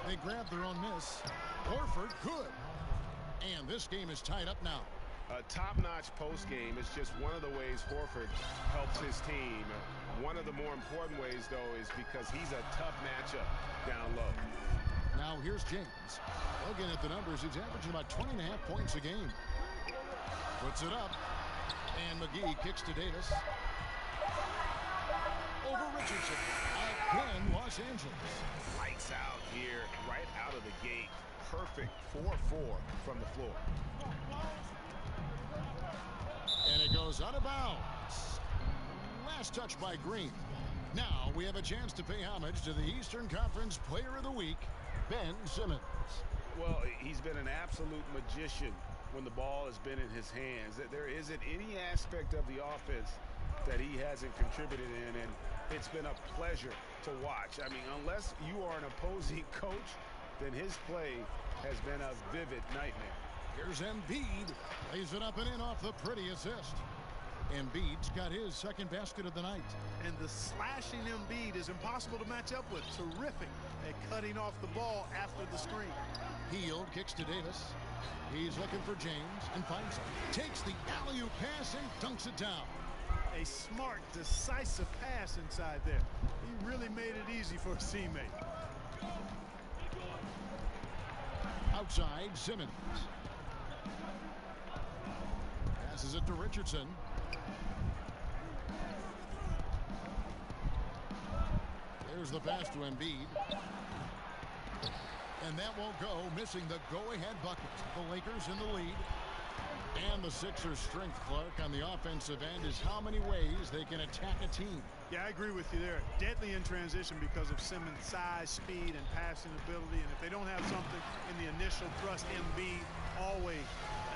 A: They grab their own miss. Horford, good. And this game is tied up now.
G: A top-notch post game is just one of the ways Horford helps his team. One of the more important ways, though, is because he's a tough matchup down low.
A: Now here's James. Looking at the numbers, he's averaging about 20.5 points a game. Puts it up. And McGee kicks to Davis. Over Richardson. Again, Los Angeles.
B: Lights out here, right out of the gate. Perfect 4-4 from the floor.
A: And it goes out of bounds. Last touch by Green. Now we have a chance to pay homage to the Eastern Conference Player of the Week, Ben Simmons.
G: Well, he's been an absolute magician when the ball has been in his hands. There isn't any aspect of the offense that he hasn't contributed in, and it's been a pleasure to watch. I mean, unless you are an opposing coach, then his play has been a vivid nightmare.
A: Here's Embiid. Lays it up and in off the pretty assist. Embiid's got his second basket of the night.
J: And the slashing Embiid is impossible to match up with. Terrific at cutting off the ball after the screen.
A: Hield kicks to Davis. He's looking for James and finds him. Takes the alley-oop pass and dunks it down.
J: A smart, decisive pass inside there. He really made it easy for his teammate.
A: Outside, Simmons. Passes it to Richardson. There's the pass to Embiid. And that won't go, missing the go-ahead bucket. The Lakers in the lead. And the Sixers' strength, Clark, on the offensive end is how many ways they can attack a team.
J: Yeah, I agree with you there. Deadly in transition because of Simmons' size, speed, and passing ability. And if they don't have something in the initial thrust, Embiid, always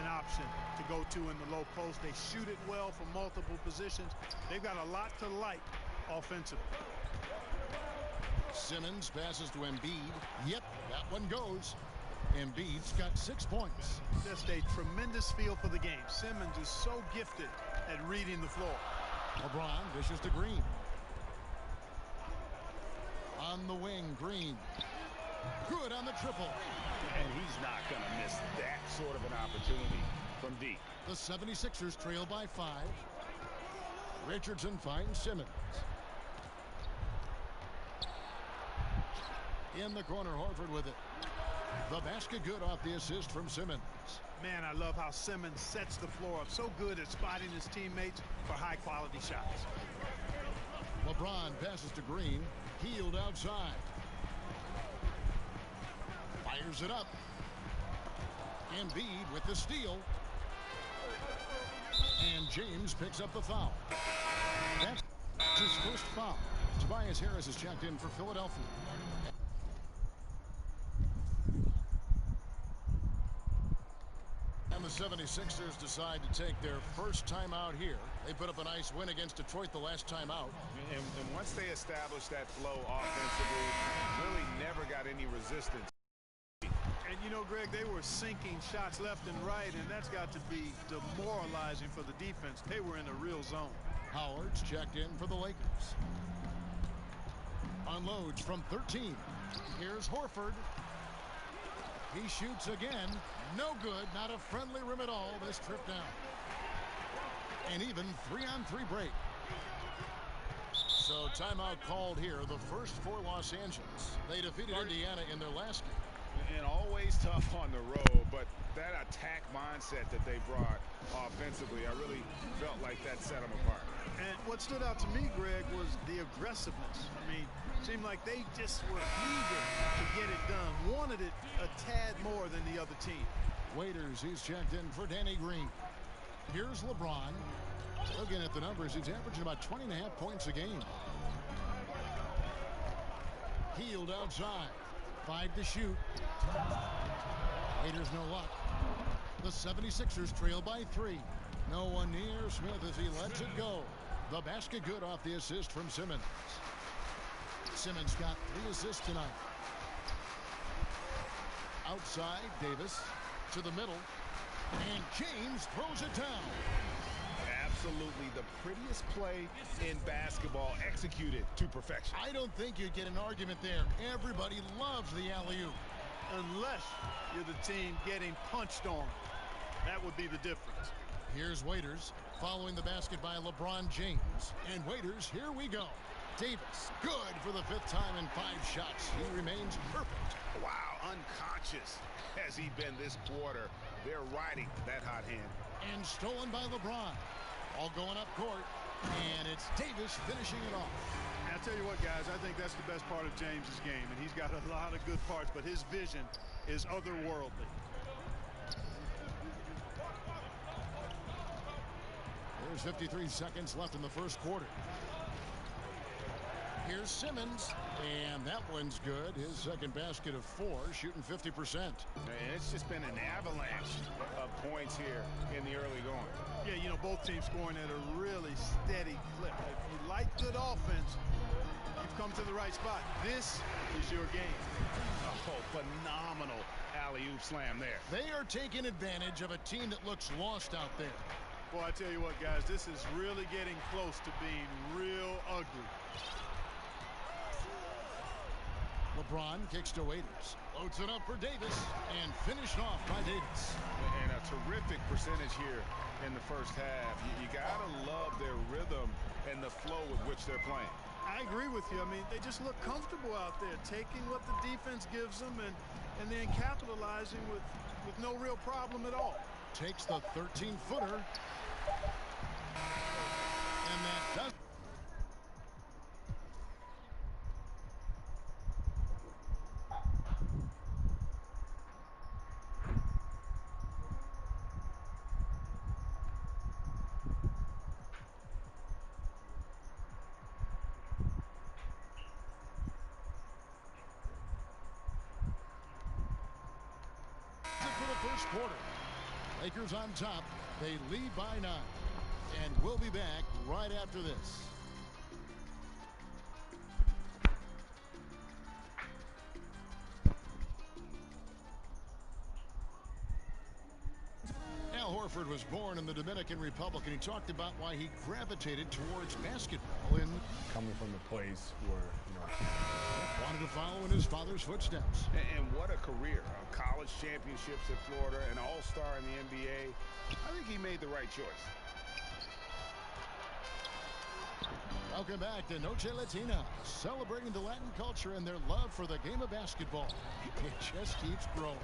J: an option to go to in the low post. They shoot it well from multiple positions. They've got a lot to like offensively.
A: Simmons passes to Embiid. Yep, that one goes. Embiid's got 6 points.
J: Just a tremendous feel for the game. Simmons is so gifted at reading the floor.
A: LeBron dishes to Green. On the wing, Green. Good on the triple.
B: And he's not going to miss that sort of an opportunity from deep.
A: The 76ers trail by 5. Richardson finds Simmons. In the corner, Horford with it. The basket good off the assist from Simmons.
J: Man, I love how Simmons sets the floor up. So good at spotting his teammates for high-quality shots.
A: LeBron passes to Green. Healed outside. Fires it up. Embiid with the steal. And James picks up the foul. That's his first foul. Tobias Harris is checked in for Philadelphia. And the 76ers decide to take their first time out here. They put up a nice win against Detroit the last time out.
B: And once they established that flow offensively, really never got any resistance.
J: And, you know, Greg, they were sinking shots left and right, and that's got to be demoralizing for the defense. They were in a real zone.
A: Howard's checked in for the Lakers. Unloads from 13. Here's Horford. He shoots again. No good. Not a friendly rim at all this trip down. And even 3-on-3 break. So timeout called here. The first for Los Angeles. They defeated Indiana in their last game.
B: And always tough on the road, but that attack mindset that they brought offensively, I really felt like that set them apart.
J: And what stood out to me, Greg, was the aggressiveness. I mean, it seemed like they just were eager to get it done, wanted it a tad more than the other team.
A: Waiters, he's checked in for Danny Green. Here's LeBron. Looking at the numbers, he's averaging about 20.5 points a game. Healed outside. 5 to shoot. Waiters no luck. The 76ers trail by 3. No one near Smith as he lets it go. The basket good off the assist from Simmons. Simmons got 3 assists tonight. Outside, Davis to the middle. And James throws it down.
B: Absolutely the prettiest play in basketball, executed to perfection.
A: I don't think you'd get an argument there. Everybody loves the alley-oop.
J: Unless you're the team getting punched on. That would be the difference.
A: Here's Waiters following the basket by LeBron James. And Waiters, here we go. Davis, good for the 5th time in 5 shots. He remains perfect.
B: Wow, unconscious has he been this quarter. They're riding that hot hand.
A: And stolen by LeBron. All going up court, and it's Davis finishing it off.
J: And I'll tell you what, guys, I think that's the best part of James's game, and he's got a lot of good parts, but his vision is otherworldly.
A: There's 53 seconds left in the first quarter. Here's Simmons, and that one's good. His second basket of 4, shooting 50%.
B: And it's just been an avalanche of points here in the early going.
J: Yeah, you know, both teams scoring at a really steady clip. If you like good offense, you've come to the right spot. This is your game.
B: Oh, phenomenal alley-oop slam there.
A: They are taking advantage of a team that looks lost out there.
J: Boy, I tell you what, guys, this is really getting close to being real ugly.
A: LeBron kicks to Waiters. Loads it up for Davis and finished off by Davis.
B: And a terrific percentage here in the first half. You gotta love their rhythm and the flow with which they're playing.
J: I agree with you. I mean, they just look comfortable out there, taking what the defense gives them and then capitalizing with no real problem at all.
A: Takes the 13-footer. And that does. For the first quarter. Lakers on top. They lead by 9. And we'll be back right after this. Al Horford was born in the Dominican Republic, and he talked about why he gravitated towards basketball.
K: Coming from the place where,
A: wanted to follow in his father's footsteps.
G: And what a career. College championships at Florida, an all-star in the NBA. I think he made the right choice.
A: Welcome back to Noche Latina, celebrating the Latin culture and their love for the game of basketball. It just keeps growing.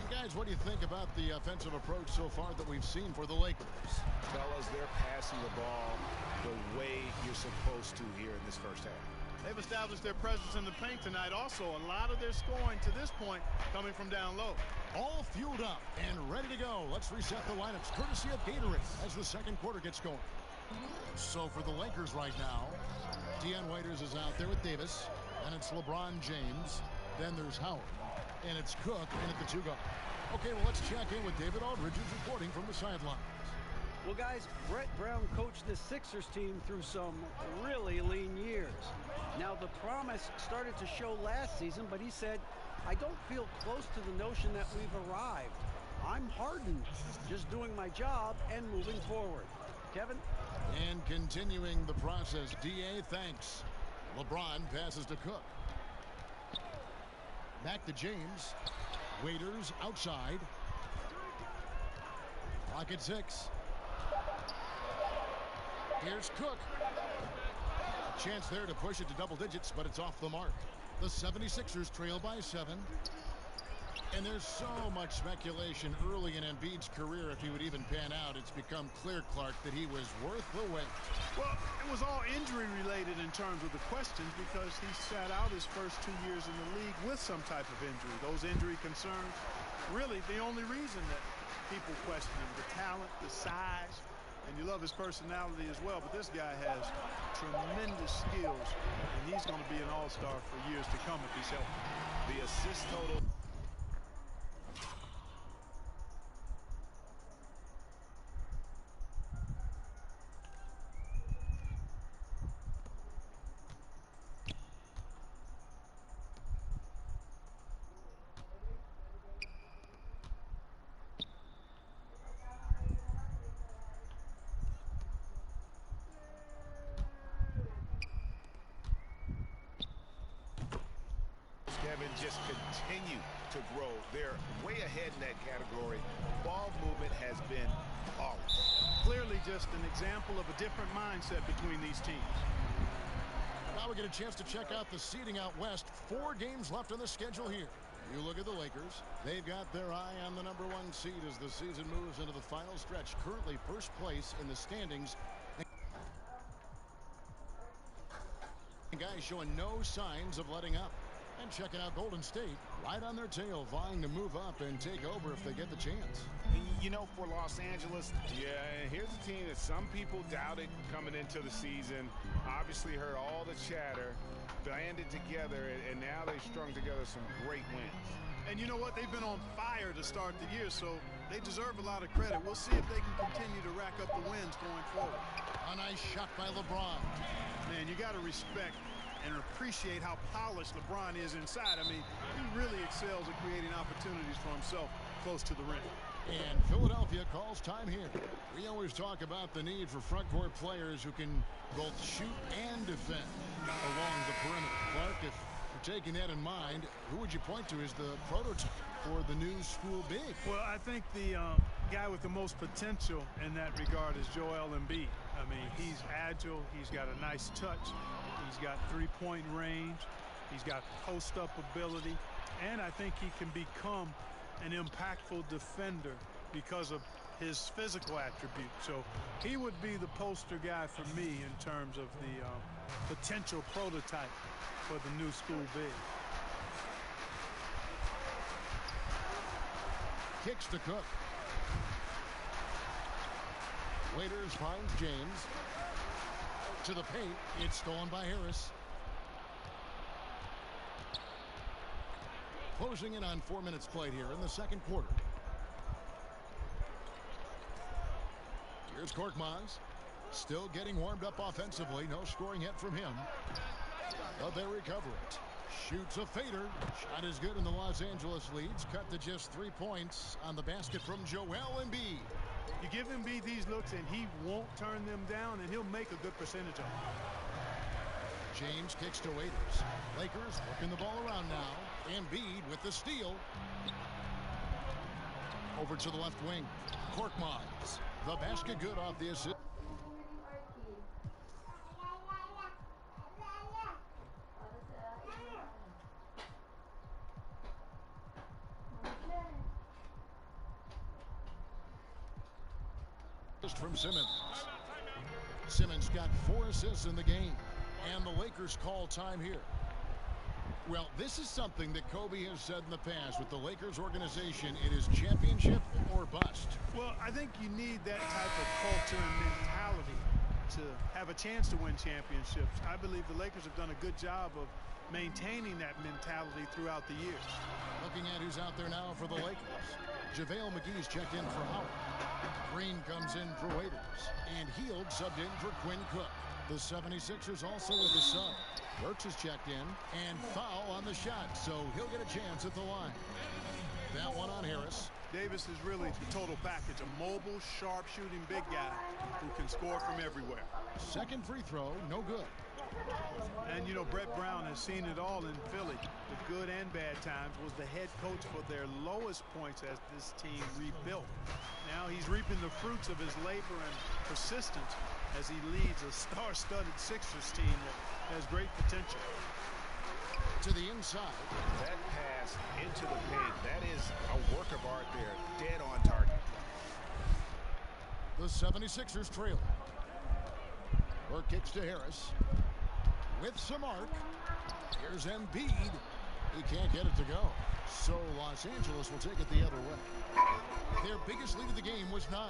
A: And guys, what do you think about the offensive approach so far that we've seen for the Lakers?
G: Fellas, they're passing the ball the way you're supposed to here in this first half.
J: They've established their presence in the paint tonight. Also, a lot of their scoring to this point coming from down low.
A: All fueled up and ready to go. Let's reset the lineups courtesy of Gatorade as the second quarter gets going. So for the Lakers right now, Deion Waiters is out there with Davis. Then it's LeBron James. Then there's Howard. And it's Cook in at the 2 guard. Okay, well, let's check in with David Aldridge, who's reporting from the sidelines.
H: Well, guys, Brett Brown coached the Sixers team through some really lean years. Now, the promise started to show last season, but he said, I don't feel close to the notion that we've arrived. I'm hardened, just doing my job and moving forward. Kevin?
A: And continuing the process, D.A. thanks. LeBron passes to Cook. Back to James. Waiters outside. Clock at 6. Here's Cook. A chance there to push it to double digits, but it's off the mark. The 76ers trail by 7. And there's so much speculation early in Embiid's career if he would even pan out. It's become clear, Clark, that he was worth the wait.
J: Well, it was all injury related in terms of the questions because he sat out his first 2 years in the league with some type of injury. Those injury concerns, really the only reason that people question him, the talent, the size, and you love his personality as well. But this guy has tremendous skills, and he's going to be an all-star for years to come if he's healthy.
G: The assist total. Kevin, just continue to grow. They're way ahead in that category. Ball movement has been flawless.
J: Clearly just an example of a different mindset between these teams.
A: Now we get a chance to check out the seeding out west. 4 games left on the schedule here. You look at the Lakers. They've got their eye on the #1 seed as the season moves into the final stretch. Currently first place in the standings. And guys showing no signs of letting up. And checking out Golden State, right on their tail, vying to move up and take over if they get the chance.
G: You know, for Los Angeles, yeah, here's a team that some people doubted coming into the season. Obviously heard all the chatter, banded together, and now they've strung together some great wins.
J: And you know what? They've been on fire to start the year, so they deserve a lot of credit. We'll see if they can continue to rack up the wins going forward.
A: A nice shot by LeBron.
J: Man, you got to respect and appreciate how polished LeBron is inside. I mean, he really excels at creating opportunities for himself close to the rim.
A: And Philadelphia calls time here. We always talk about the need for front court players who can both shoot and defend along the perimeter. Clark, if you're taking that in mind, who would you point to as the prototype for the new school big?
J: Well, I think the guy with the most potential in that regard is Joel Embiid. I mean, he's agile. He's got a nice touch. He's got three-point range. He's got post-up ability. And I think he can become an impactful defender because of his physical attributes. So he would be the poster guy for me in terms of the potential prototype for the new school big.
A: Kicks to Cook. Waiters finds James. To the paint. It's stolen by Harris. Closing in on 4 minutes played here in the second quarter. Here's Korkmaz. Still getting warmed up offensively. No scoring yet from him. But they recover it. Shoots a fader. Shot is good, and the Los Angeles leads. Cut to just 3 points on the basket from Joel Embiid.
J: You give Embiid these looks, and he won't turn them down, and he'll make a good percentage of them.
A: James kicks to Waiters. Lakers working the ball around now. Embiid with the steal. Over to the left wing. Korkmaz. The basket good off the assist. From Simmons. Simmons got 4 assists in the game. And the Lakers call time here. Well, this is something that Kobe has said in the past with the Lakers organization. It is championship or bust.
J: Well, I think you need that type of culture and mentality to have a chance to win championships. I believe the Lakers have done a good job of maintaining that mentality throughout the years.
A: Looking at who's out there now for the Lakers. JaVale McGee's checked in for Howard. Green comes in for Waiters. And Hield subbed in for Quinn Cook. The 76ers also with a sub. Burks is checked in. And foul on the shot, so he'll get a chance at the line. That one on Harris.
J: Davis is really the total package. A mobile, sharp-shooting big guy who can score from everywhere.
A: Second free throw, no good.
J: And, you know, Brett Brown has seen it all in Philly. The good and bad times, was the head coach for their lowest points as this team rebuilt. Now he's reaping the fruits of his labor and persistence as he leads a star-studded Sixers team that has great potential.
A: To the inside.
G: That pass into the paint, that is a work of art there. Dead on target.
A: The 76ers trail. Burke kicks to Harris. With some arc. Here's Embiid. He can't get it to go. So Los Angeles will take it the other way. Their biggest lead of the game was 9.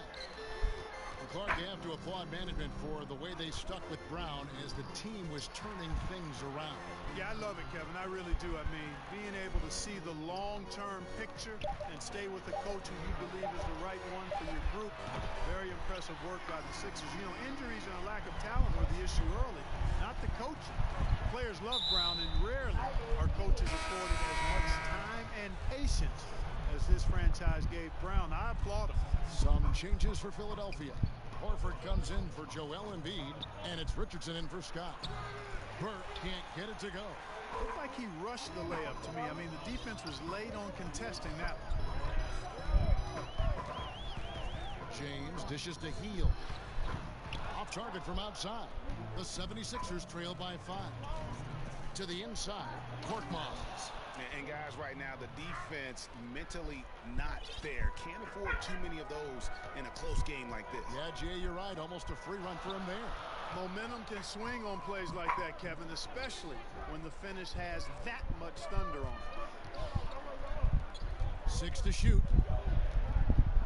A: Clark, you have to applaud management for the way they stuck with Brown as the team was turning things around.
J: Yeah, I love it, Kevin. I really do. I mean, being able to see the long-term picture and stay with the coach who you believe is the right one for your group. Very impressive work by the Sixers. You know, injuries and a lack of talent were the issue early, not the coaching. Players love Brown, and rarely are coaches afforded as much time and patience as this franchise gave Brown. I applaud him.
A: Some changes for Philadelphia. Horford comes in for Joel Embiid, and it's Richardson in for Scott. Burke can't get it to go.
J: Looked like he rushed the layup to me. I mean, the defense was late on contesting that one.
A: James dishes to Hield. Off target from outside. The 76ers trail by 5. To the inside, Korkmaz.
G: And guys, right now, the defense mentally not there. Can't afford too many of those in a close game like this.
A: Yeah, Jay, you're right. Almost a free run for him there.
J: Momentum can swing on plays like that, Kevin, especially when the finish has that much thunder on it.
A: 6 to shoot.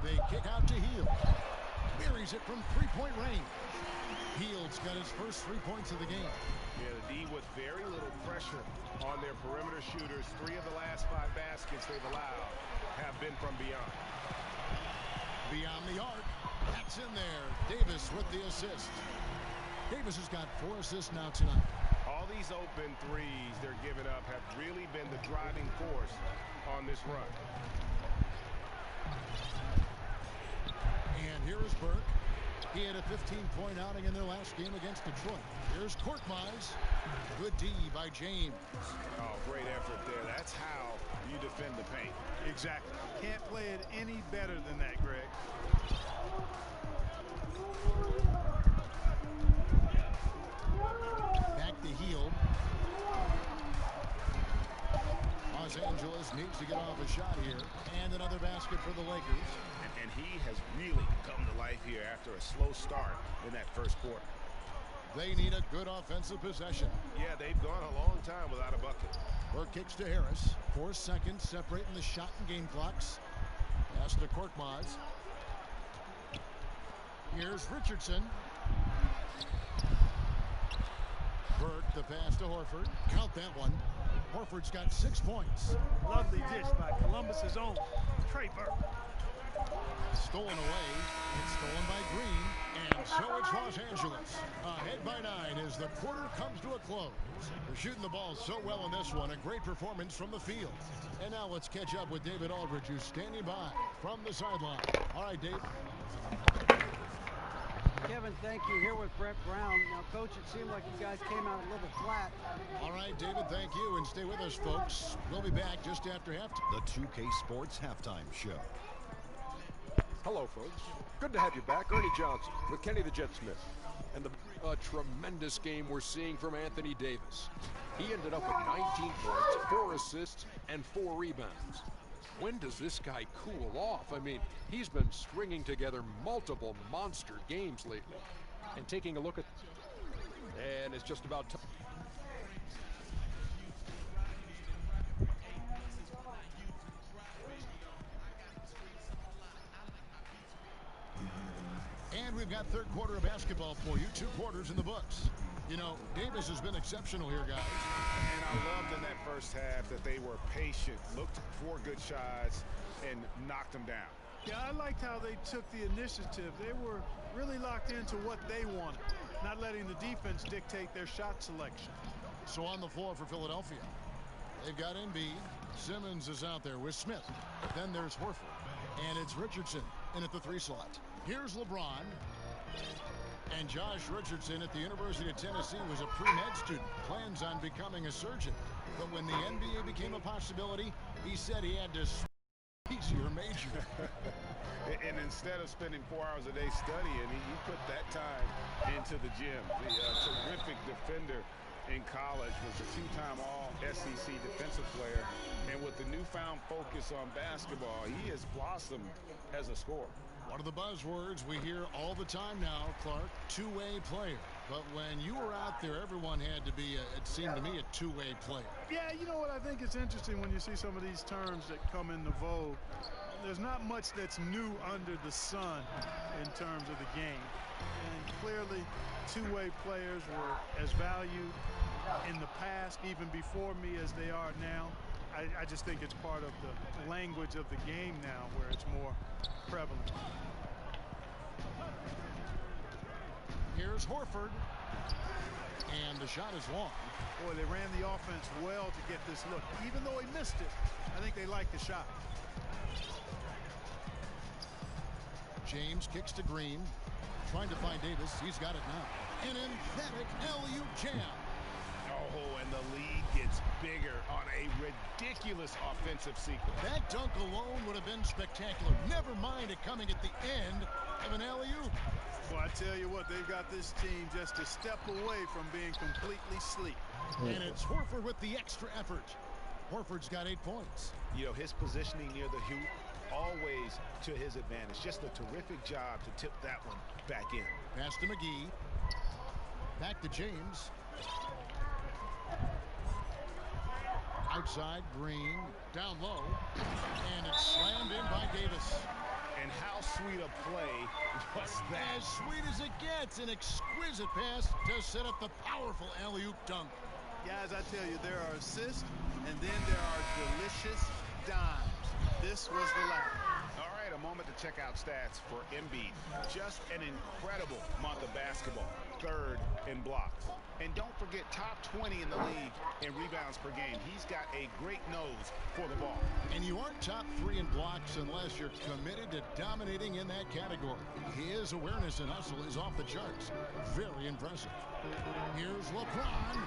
A: They kick out to Hield. Buries it from three-point range. Hield's got his first 3 points of the game.
G: Yeah, the D with very little pressure on their perimeter shooters. 3 of the last 5 baskets they've allowed have been from beyond.
A: Beyond the arc. That's in there. Davis with the assist. Davis has got 4 assists now tonight.
G: All these open threes they're giving up have really been the driving force on this run.
A: And here is Burke. He had a 15-point outing in their last game against Detroit. Here's Korkmaz. Good D by James.
G: Oh, great effort there. That's how you defend the paint.
J: Exactly. Can't play it any better than that, Greg.
A: Back to Hield. Los Angeles needs to get off a shot here. And another basket for the Lakers.
G: And he has really come to life here after a slow start in that first quarter.
A: They need a good offensive possession.
G: Yeah, they've gone a long time without a bucket.
A: Burke kicks to Harris. 4 seconds separating the shot and game clocks. Pass to Korkmaz. Here's Richardson. Burke, the pass to Horford. Count that one. Horford's got 6 points.
J: Lovely dish by Columbus's own Trey Burke.
A: Stolen away. It's stolen by Green. And so it's Los Angeles. Ahead by 9 as the quarter comes to a close. They're shooting the ball so well in this one. A great performance from the field. And now let's catch up with David Aldridge, who's standing by from the sideline. All right, Dave.
H: Kevin, thank you. Here with Brett Brown. Now, Coach, it seemed like you guys came out a little flat.
A: All right, David, thank you, and stay with us, folks. We'll be back just after halftime.
D: The 2K Sports Halftime Show.
E: Hello, folks. Good to have you back. Ernie Johnson with Kenny the Jet Smith. And a tremendous game we're seeing from Anthony Davis. He ended up with 19 points, 4 assists, and 4 rebounds. When does this guy cool off? I mean, he's been stringing together multiple monster games lately. And taking a look at... And it's just about time.
A: And we've got third quarter of basketball for you. 2 quarters in the books. You know, Davis has been exceptional here, guys.
B: And I loved in that first half that they were patient, looked for good shots, and knocked them down.
J: Yeah, I liked how they took the initiative. They were really locked into what they wanted, not letting the defense dictate their shot selection.
A: So on the floor for Philadelphia, they've got Embiid. Simmons is out there with Smith. Then there's Horford. And it's Richardson in at the 3 slot. Here's LeBron. And Josh Richardson at the University of Tennessee was a pre-med student, plans on becoming a surgeon. But when the NBA became a possibility, he said he had to easier major.
B: And instead of spending 4 hours a day studying, he put that time into the gym. The terrific defender in college, was a 2-time All-SEC defensive player. And with the newfound focus on basketball, he has blossomed as a scorer.
A: One of the buzzwords we hear all the time now, Clark, two-way player. But when you were out there, everyone had to be, it seemed to me, a two-way player.
J: Yeah, you know what? I think it's interesting when you see some of these terms that come into vogue. There's not much that's new under the sun in terms of the game. And clearly, two-way players were as valued in the past, even before me, as they are now. I just think it's part of the language of the game now where it's more prevalent.
A: Here's Horford. And the shot is long.
J: Boy, they ran the offense well to get this look. Even though he missed it, I think they liked the shot.
A: James kicks to Green. Trying to find Davis. He's got it now. An emphatic alley-oop jam.
B: Oh, and the lead gets bigger on a ridiculous offensive sequence.
A: That dunk alone would have been spectacular. Never mind it coming at the end of an alley-oop.
J: Well, I tell you what, they've got this team just a step away from being completely sleep.
A: And it's Horford with the extra effort. Horford's got 8 points.
B: You know, his positioning near the hoop, always to his advantage. Just a terrific job to tip that one back in.
A: Pass to McGee. Back to James. Outside, Green, down low, and it's slammed in by Davis.
B: And how sweet a play was that?
A: As sweet as it gets, an exquisite pass to set up the powerful alley-oop dunk.
J: Guys, I tell you, there are assists, and then there are delicious dimes. This was the latter.
B: All right, a moment to check out stats for Embiid. Just an incredible month of basketball. 3rd in blocks. And don't forget, top 20 in the league in rebounds per game. He's got a great nose for the ball.
A: And you aren't top 3 in blocks unless you're committed to dominating in that category. His awareness and hustle is off the charts. Very impressive. Here's LeBron.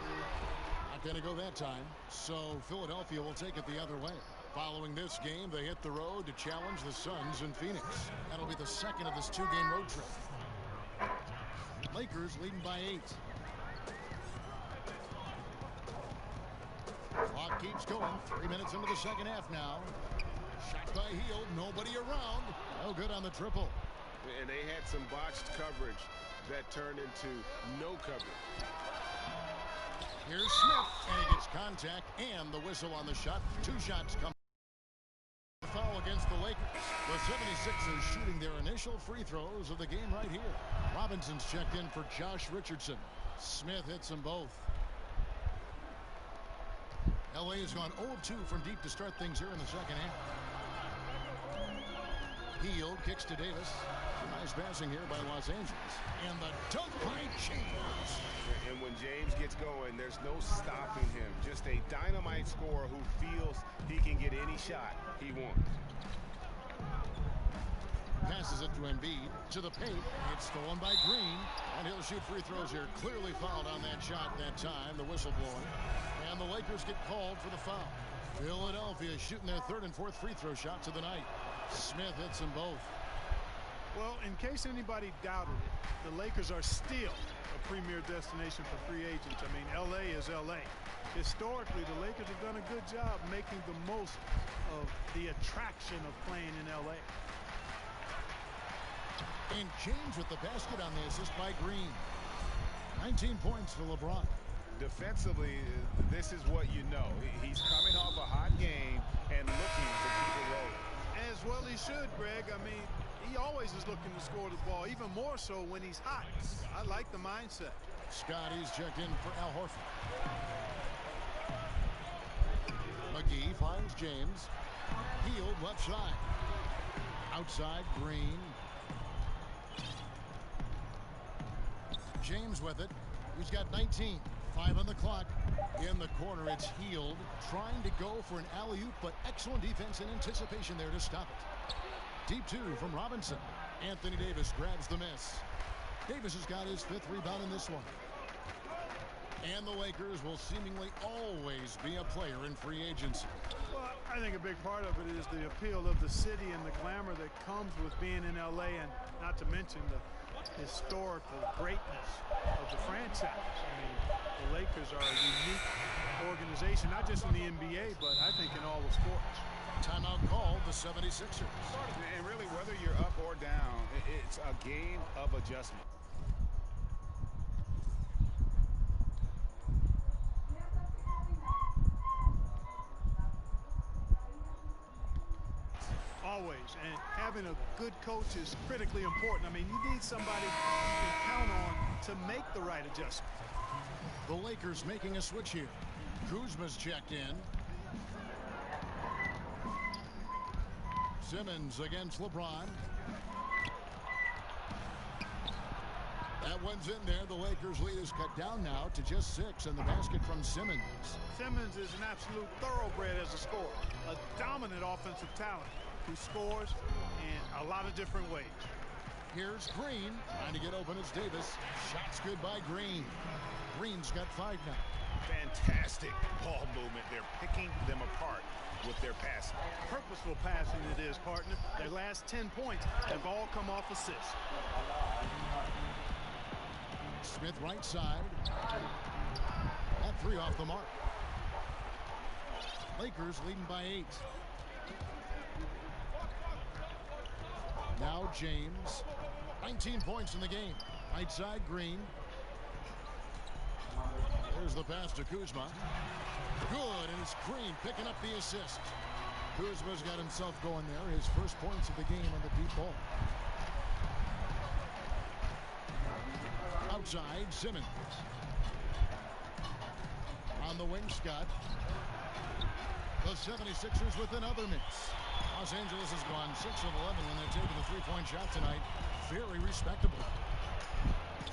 A: Not going to go that time. So Philadelphia will take it the other way. Following this game, they hit the road to challenge the Suns in Phoenix. That'll be the second of this 2-game road trip. Lakers leading by 8. Clock keeps going. 3 minutes into the second half now. Shot by Hield. Nobody around. No good on the triple.
G: And they had some botched coverage that turned into no coverage.
A: Here's Smith, and he gets contact and the whistle on the shot. 2 shots come. The foul against the Lakers. The 76ers shooting their initial free throws of the game right here. Robinson's checked in for Josh Richardson. Smith hits them both. LA has gone 0-2 from deep to start things here in the second half. Hield kicks to Davis. Nice passing here by Los Angeles. And the dunk by James.
B: And when James gets going, there's no stopping him. Just a dynamite scorer who feels he can get any shot he wants.
A: Passes it to Embiid. To the paint. It's stolen by Green. And he'll shoot free throws here. Clearly fouled on that shot that time. The whistle blowing. And the Lakers get called for the foul. Philadelphia shooting their third and fourth free throw shots of the night. Smith hits them both.
J: Well, in case anybody doubted it, the Lakers are still a premier destination for free agents. I mean, L.A. is L.A. Historically, the Lakers have done a good job making the most of the attraction of playing in L.A.
A: And James with the basket on the assist by Green. 19 points for LeBron.
B: Defensively, this is what you know. He's coming off a hot game and looking to keep it rolling.
J: As well he should, Greg. I mean, he always is looking to score the ball, even more so when he's hot. I like the mindset.
A: Scotty's checked in for Al Horford. McGee finds James. Healed left side. Outside, Green. James with it. He's got 19. 5 on the clock. In the corner, it's Healed. Trying to go for an alley-oop, but excellent defense and anticipation there to stop it. Deep two from Robinson. Anthony Davis grabs the miss. Davis has got his 5th rebound in this one. And the Lakers will seemingly always be a player in free agency.
J: Well, I think a big part of it is the appeal of the city and the glamour that comes with being in L.A. and not to mention the historical greatness of the franchise. I mean, the Lakers are a unique organization, not just in the NBA, but I think in all of sports.
A: Timeout called the 76ers.
B: And really, whether you're up or down, it's a game of adjustment.
J: Always, and having a good coach is critically important. I mean, you need somebody you can count on to make the right adjustment.
A: The Lakers making a switch here. Kuzma's checked in. Simmons against LeBron. That one's in there. The Lakers lead is cut down now to just 6, and the basket from Simmons.
J: Simmons is an absolute thoroughbred as a scorer, a dominant offensive talent who scores in a lot of different ways.
A: Here's Green trying to get open as Davis. Shots good by Green. Green's got 5 now.
B: Fantastic ball movement. They're picking them apart with their passing.
J: Purposeful passing it is, partner. Their last 10 points have all come off assists.
A: Smith right side. That 3 off the mark. Lakers leading by 8. Now James. 19 points in the game. Right side, Green. There's the pass to Kuzma. Good, and it's Green picking up the assist. Kuzma's got himself going there. His first points of the game on the deep ball. Outside, Simmons. On the wing, Scott. The 76ers with another miss. Los Angeles has gone 6 of 11 when they're taking the three-point shot tonight. Very respectable.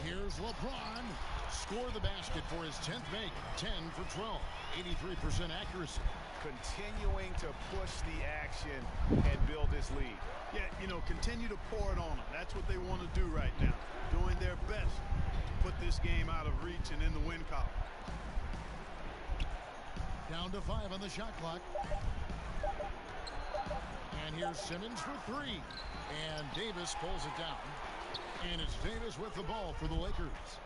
A: Here's LeBron. Score the basket for his 10th make. 10 for 12. 83% accuracy.
B: Continuing to push the action and build this lead.
J: Yeah, you know, continue to pour it on them. That's what they want to do right now. Doing their best to put this game out of reach and in the win column.
A: Down to 5 on the shot clock. And here's Simmons for 3. And Davis pulls it down. And it's Davis with the ball for the Lakers.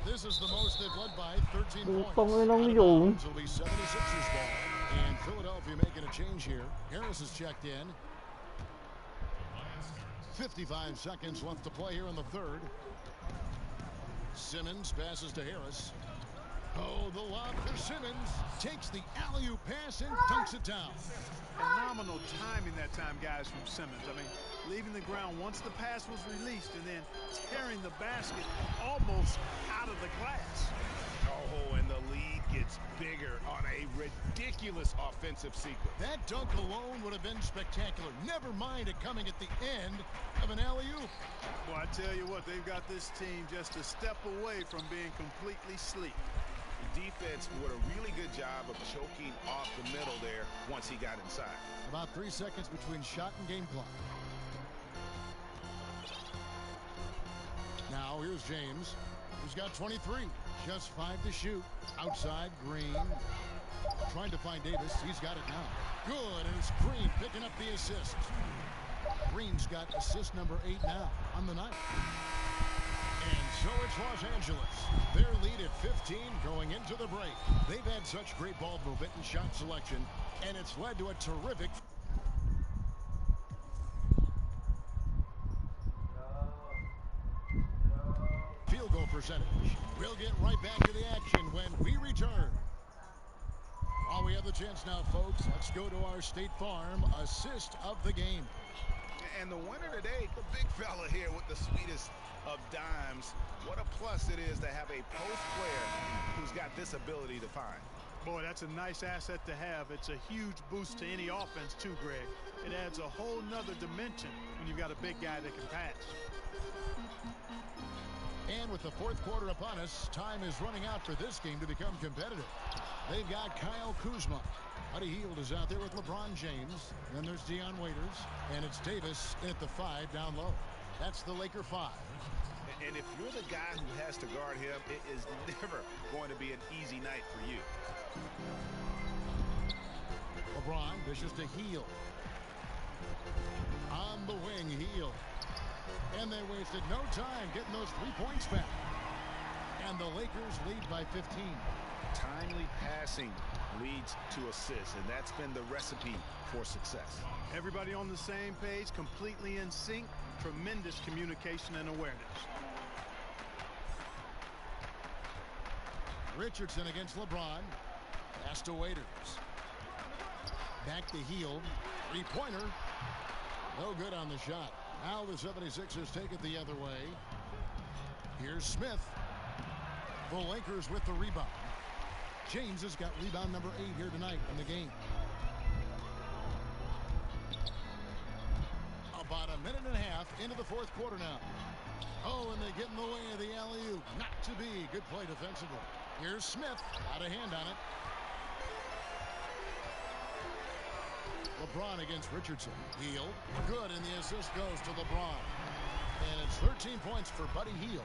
A: This is the most they've led by 13 points. It'll be 76ers ball. And Philadelphia making a change here. Harris is checked in. 55 seconds left to play here in the third. Simmons passes to Harris. Oh, the lob for Simmons. Takes the alley-oop pass and dunks it down.
J: Phenomenal timing that time, guys, from Simmons. I mean, leaving the ground once the pass was released and then tearing the basket almost out of the glass.
B: Oh, and the lead gets bigger on a ridiculous offensive sequence.
A: That dunk alone would have been spectacular. Never mind it coming at the end of an alley-oop.
J: Well, I tell you what, they've got this team just a step away from being completely sleek.
B: Defense did a really good job of choking off the middle there once he got inside.
A: About 3 seconds between shot and game clock. Now here's James. He's got 23. Just 5 to shoot. Outside, Green. Trying to find Davis. He's got it now. Good, and it's Green picking up the assist. Green's got assist number 8 now on the night. And so it's Los Angeles. Their lead at 15 going into the break. They've had such great ball movement and shot selection, and it's led to a terrific field goal percentage. We'll get right back to the action when we return. Oh, we have the chance now, folks. Let's go to our State Farm assist of the game.
B: And the winner today, the big fella here with the sweetest of dimes. What a plus it is to have a post player who's got this ability to find.
J: Boy, that's a nice asset to have. It's a huge boost to any offense, too, Greg. It adds a whole nother dimension when you've got a big guy that can pass.
A: And with the fourth quarter upon us, time is running out for this game to become competitive. They've got Kyle Kuzma. Buddy Hield is out there with LeBron James. Then there's Dion Waiters. And it's Davis at the 5 down low. That's the Laker 5.
B: And if you're the guy who has to guard him, it is never going to be an easy night for you.
A: LeBron dishes to Hield. On the wing, Hield. And they wasted no time getting those 3 points back. And the Lakers lead by 15.
B: Timely passing leads to assists, and that's been the recipe for success.
J: Everybody on the same page, completely in sync. Tremendous communication and awareness.
A: Richardson against LeBron. Pass to Waiters. Back to Hield. 3-pointer. No good on the shot. Now the 76ers take it the other way. Here's Smith. The Lakers with the rebound. James has got rebound number 8 here tonight in the game. About a minute and a half into the fourth quarter now. Oh, and they get in the way of the alley-oop. Not to be. Good play defensively. Here's Smith. Got a hand on it. LeBron against Richardson. Hield. Good, and the assist goes to LeBron. And it's 13 points for Buddy Hield.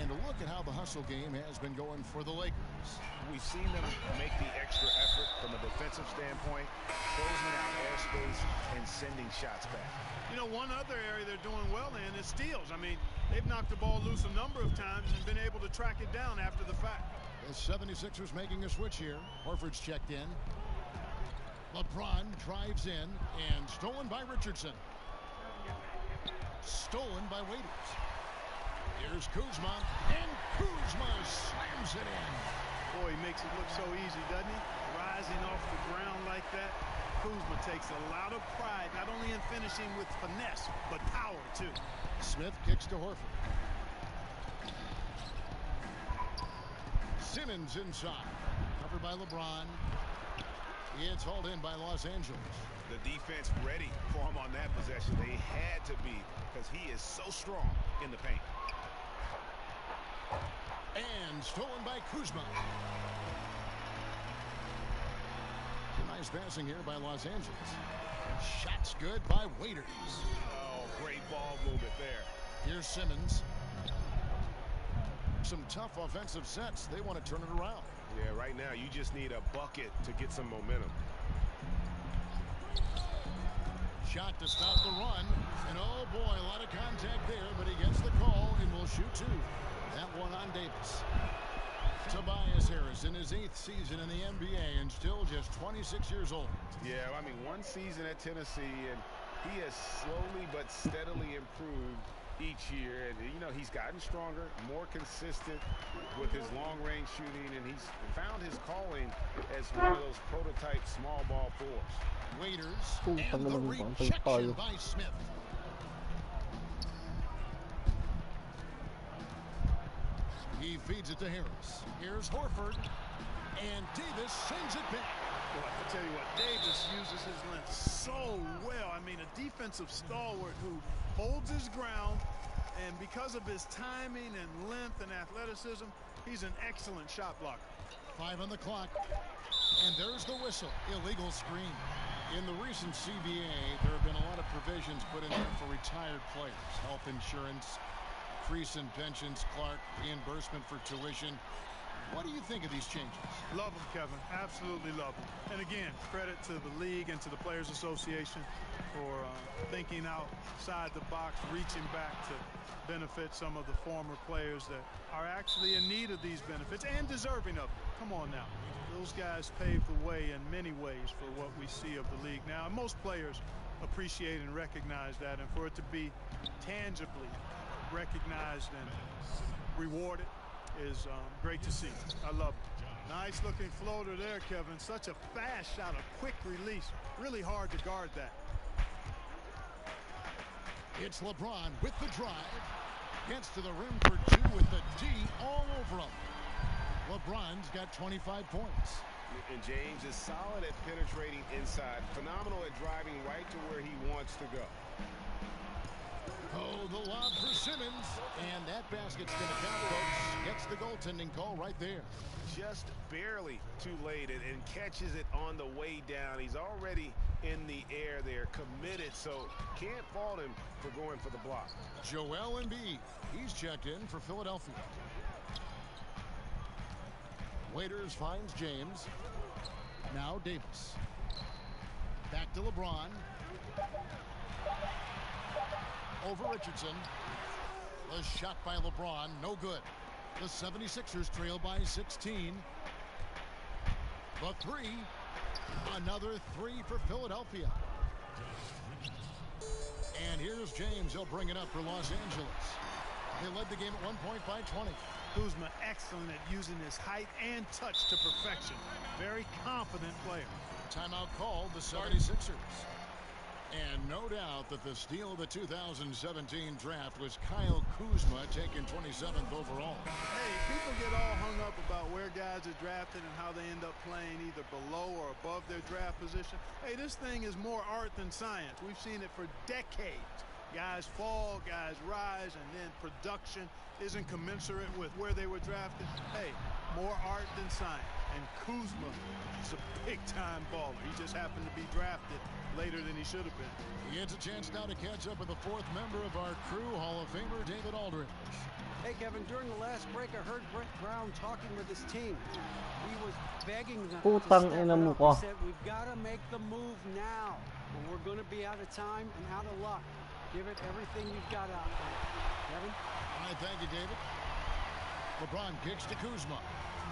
A: And look at how the hustle game has been going for the Lakers.
B: We've seen them make the extra effort from a defensive standpoint, closing out airspace and sending shots back.
J: You know, one other area they're doing well in is steals. I mean, they've knocked the ball loose a number of times and been able to track it down after the fact.
A: The 76ers making a switch here. Horford's checked in. LeBron drives in and stolen by Richardson. Stolen by Waiters. Here's Kuzma, and Kuzma slams it in.
J: Boy, he makes it look so easy, doesn't he? Rising off the ground like that. Kuzma takes a lot of pride, not only in finishing with finesse, but power, too.
A: Smith kicks to Horford. Simmons inside. Covered by LeBron. It's hauled in by Los Angeles.
B: The defense ready for him on that possession. They had to be, because he is so strong in the paint.
A: And stolen by Kuzma. Nice passing here by Los Angeles. Shots good by Waiters.
B: Oh, great ball movement there.
A: Here's Simmons. Some tough offensive sets. They want to turn it around.
G: Yeah, right now you just need a bucket to get some momentum.
A: Shot to stop the run. And oh boy, a lot of contact there, but he gets the call and will shoot 2. That one on Davis. Tobias Harris in his 8th season in the NBA and still just 26 years old.
G: Yeah, I mean, one season at Tennessee, and he has slowly but steadily improved each year. And, you know, he's gotten stronger, more consistent with his long-range shooting, and he's found his calling as one of those prototype small ball fours.
A: Waiters and the rejection by Smith. He feeds it to Harris. Here's Horford. And Davis sends it back.
J: Boy, I tell you what, Davis uses his length so well. I mean, a defensive stalwart who holds his ground, and because of his timing and length and athleticism, he's an excellent shot blocker.
A: 5 on the clock. And there's the whistle. Illegal screen. In the recent CBA, there have been a lot of provisions put in there for retired players. Health insurance, increase in pensions, Clark, reimbursement for tuition. What do you think of these changes?
J: Love them, Kevin. Absolutely love them. And again, credit to the league and to the Players Association for thinking outside the box, reaching back to benefit some of the former players that are actually in need of these benefits and deserving of them. Come on now. Those guys paved the way in many ways for what we see of the league now. And most players appreciate and recognize that. And for it to be tangibly recognized and rewarded is great to see. I love it. Nice looking floater there, Kevin. Such a fast shot, a quick release. Really hard to guard that.
A: It's LeBron with the drive. Gets to the rim for two with the D all over him. LeBron's got 25 points.
G: And James is solid at penetrating inside. Phenomenal at driving right to where he wants to go.
A: Oh, the lob for Simmons. And that basket's going to count, folks. Gets the goaltending call right there.
G: Just barely too late and catches it on the way down. He's already in the air there, committed, so can't fault him for going for the block.
A: Joel Embiid. He's checked in for Philadelphia. Waiters finds James. Now Davis. Back to LeBron. Over Richardson. The shot by LeBron, no good. The 76ers trail by 16. The three. Another three for Philadelphia. And here's James. He'll bring it up for Los Angeles. They led the game at one point by 20.
J: Kuzma excellent at using his height and touch to perfection. Very confident player.
A: Timeout called the 76ers. And no doubt that the steal of the 2017 draft was Kyle Kuzma, taken 27th overall.
J: Hey, people get all hung up about where guys are drafted and how they end up playing either below or above their draft position. Hey, this thing is more art than science. We've seen it for decades. Guys fall, guys rise, and then production isn't commensurate with where they were drafted. Hey, more art than science. And Kuzma is a big-time baller. He just happened to be drafted later than he should have been.
A: He gets a chance now to catch up with the fourth member of our crew, Hall of Famer David Aldridge.
H: Hey, Kevin, during the last break, I heard Brett Brown talking with his team. He was begging them to step it up. He said, we've got to make the move now, or we're going to be out of time and out of luck. Give it everything you've got out there. Kevin?
A: All right, thank you, David. LeBron kicks to Kuzma.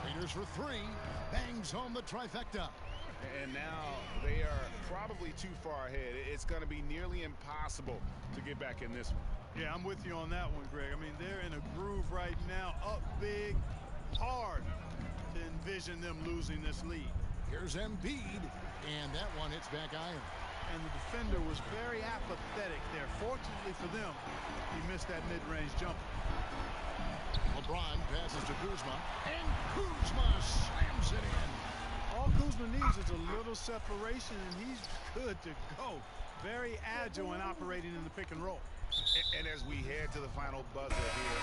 A: Raiders for three. Bangs home the trifecta.
G: And now they are probably too far ahead. It's going to be nearly impossible to get back in this one.
J: Yeah, I'm with you on that one, Greg. I mean, they're in a groove right now. Up big, hard to envision them losing this lead.
A: Here's Embiid, and that one hits back iron.
J: And the defender was very apathetic there. Fortunately for them, he missed that mid-range jumper.
A: LeBron passes to Kuzma, and Kuzma slams it in.
J: All Kuzma needs is a little separation, and he's good to go. Very agile in operating in the pick and roll.
G: And as we head to the final buzzer here,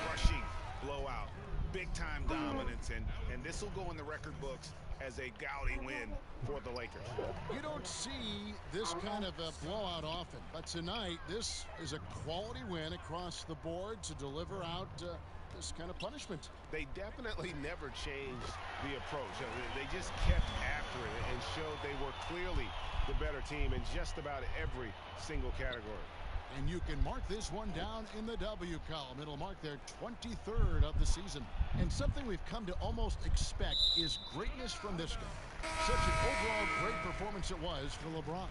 G: crushing blowout, big-time dominance, and this will go in the record books as a gaudy win for the Lakers.
A: You don't see this kind of a blowout often, but tonight this is a quality win across the board to deliver out this kind of punishment.
G: They definitely never changed the approach. They just kept after it and showed they were clearly the better team in just about every single category.
A: And you can mark this one down in the W column. It'll mark their 23rd of the season. And something we've come to almost expect is greatness from this guy. Such an overall great performance it was for LeBron.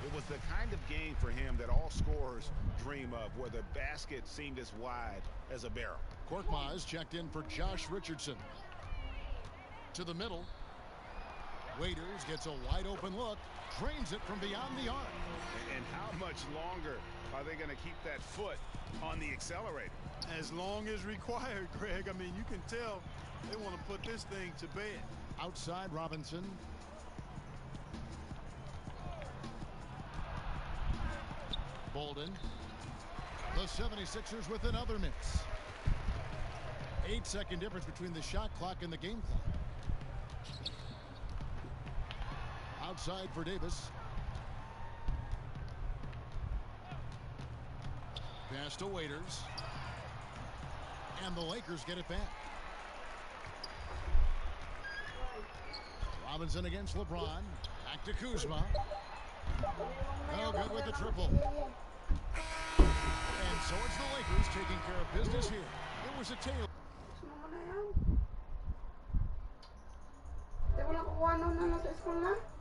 G: It was the kind of game for him that all scorers dream of, where the basket seemed as wide as a barrel.
A: Korkmaz checked in for Josh Richardson. To the middle. Waiters gets a wide open look. Drains it from beyond the arc.
G: And how much longer are they going to keep that foot on the accelerator?
J: As long as required, Greg. I mean, you can tell they want to put this thing to bed.
A: Outside Robinson. Bolden. The 76ers with another miss. 8-second difference between the shot clock and the game clock. Outside for Davis. Pass to Waiters. And the Lakers get it back. Robinson against LeBron. Back to Kuzma. No good with the triple. And so it's the Lakers taking care of business here. It was a tail.
K: Di ko nakukuha nung sa school na.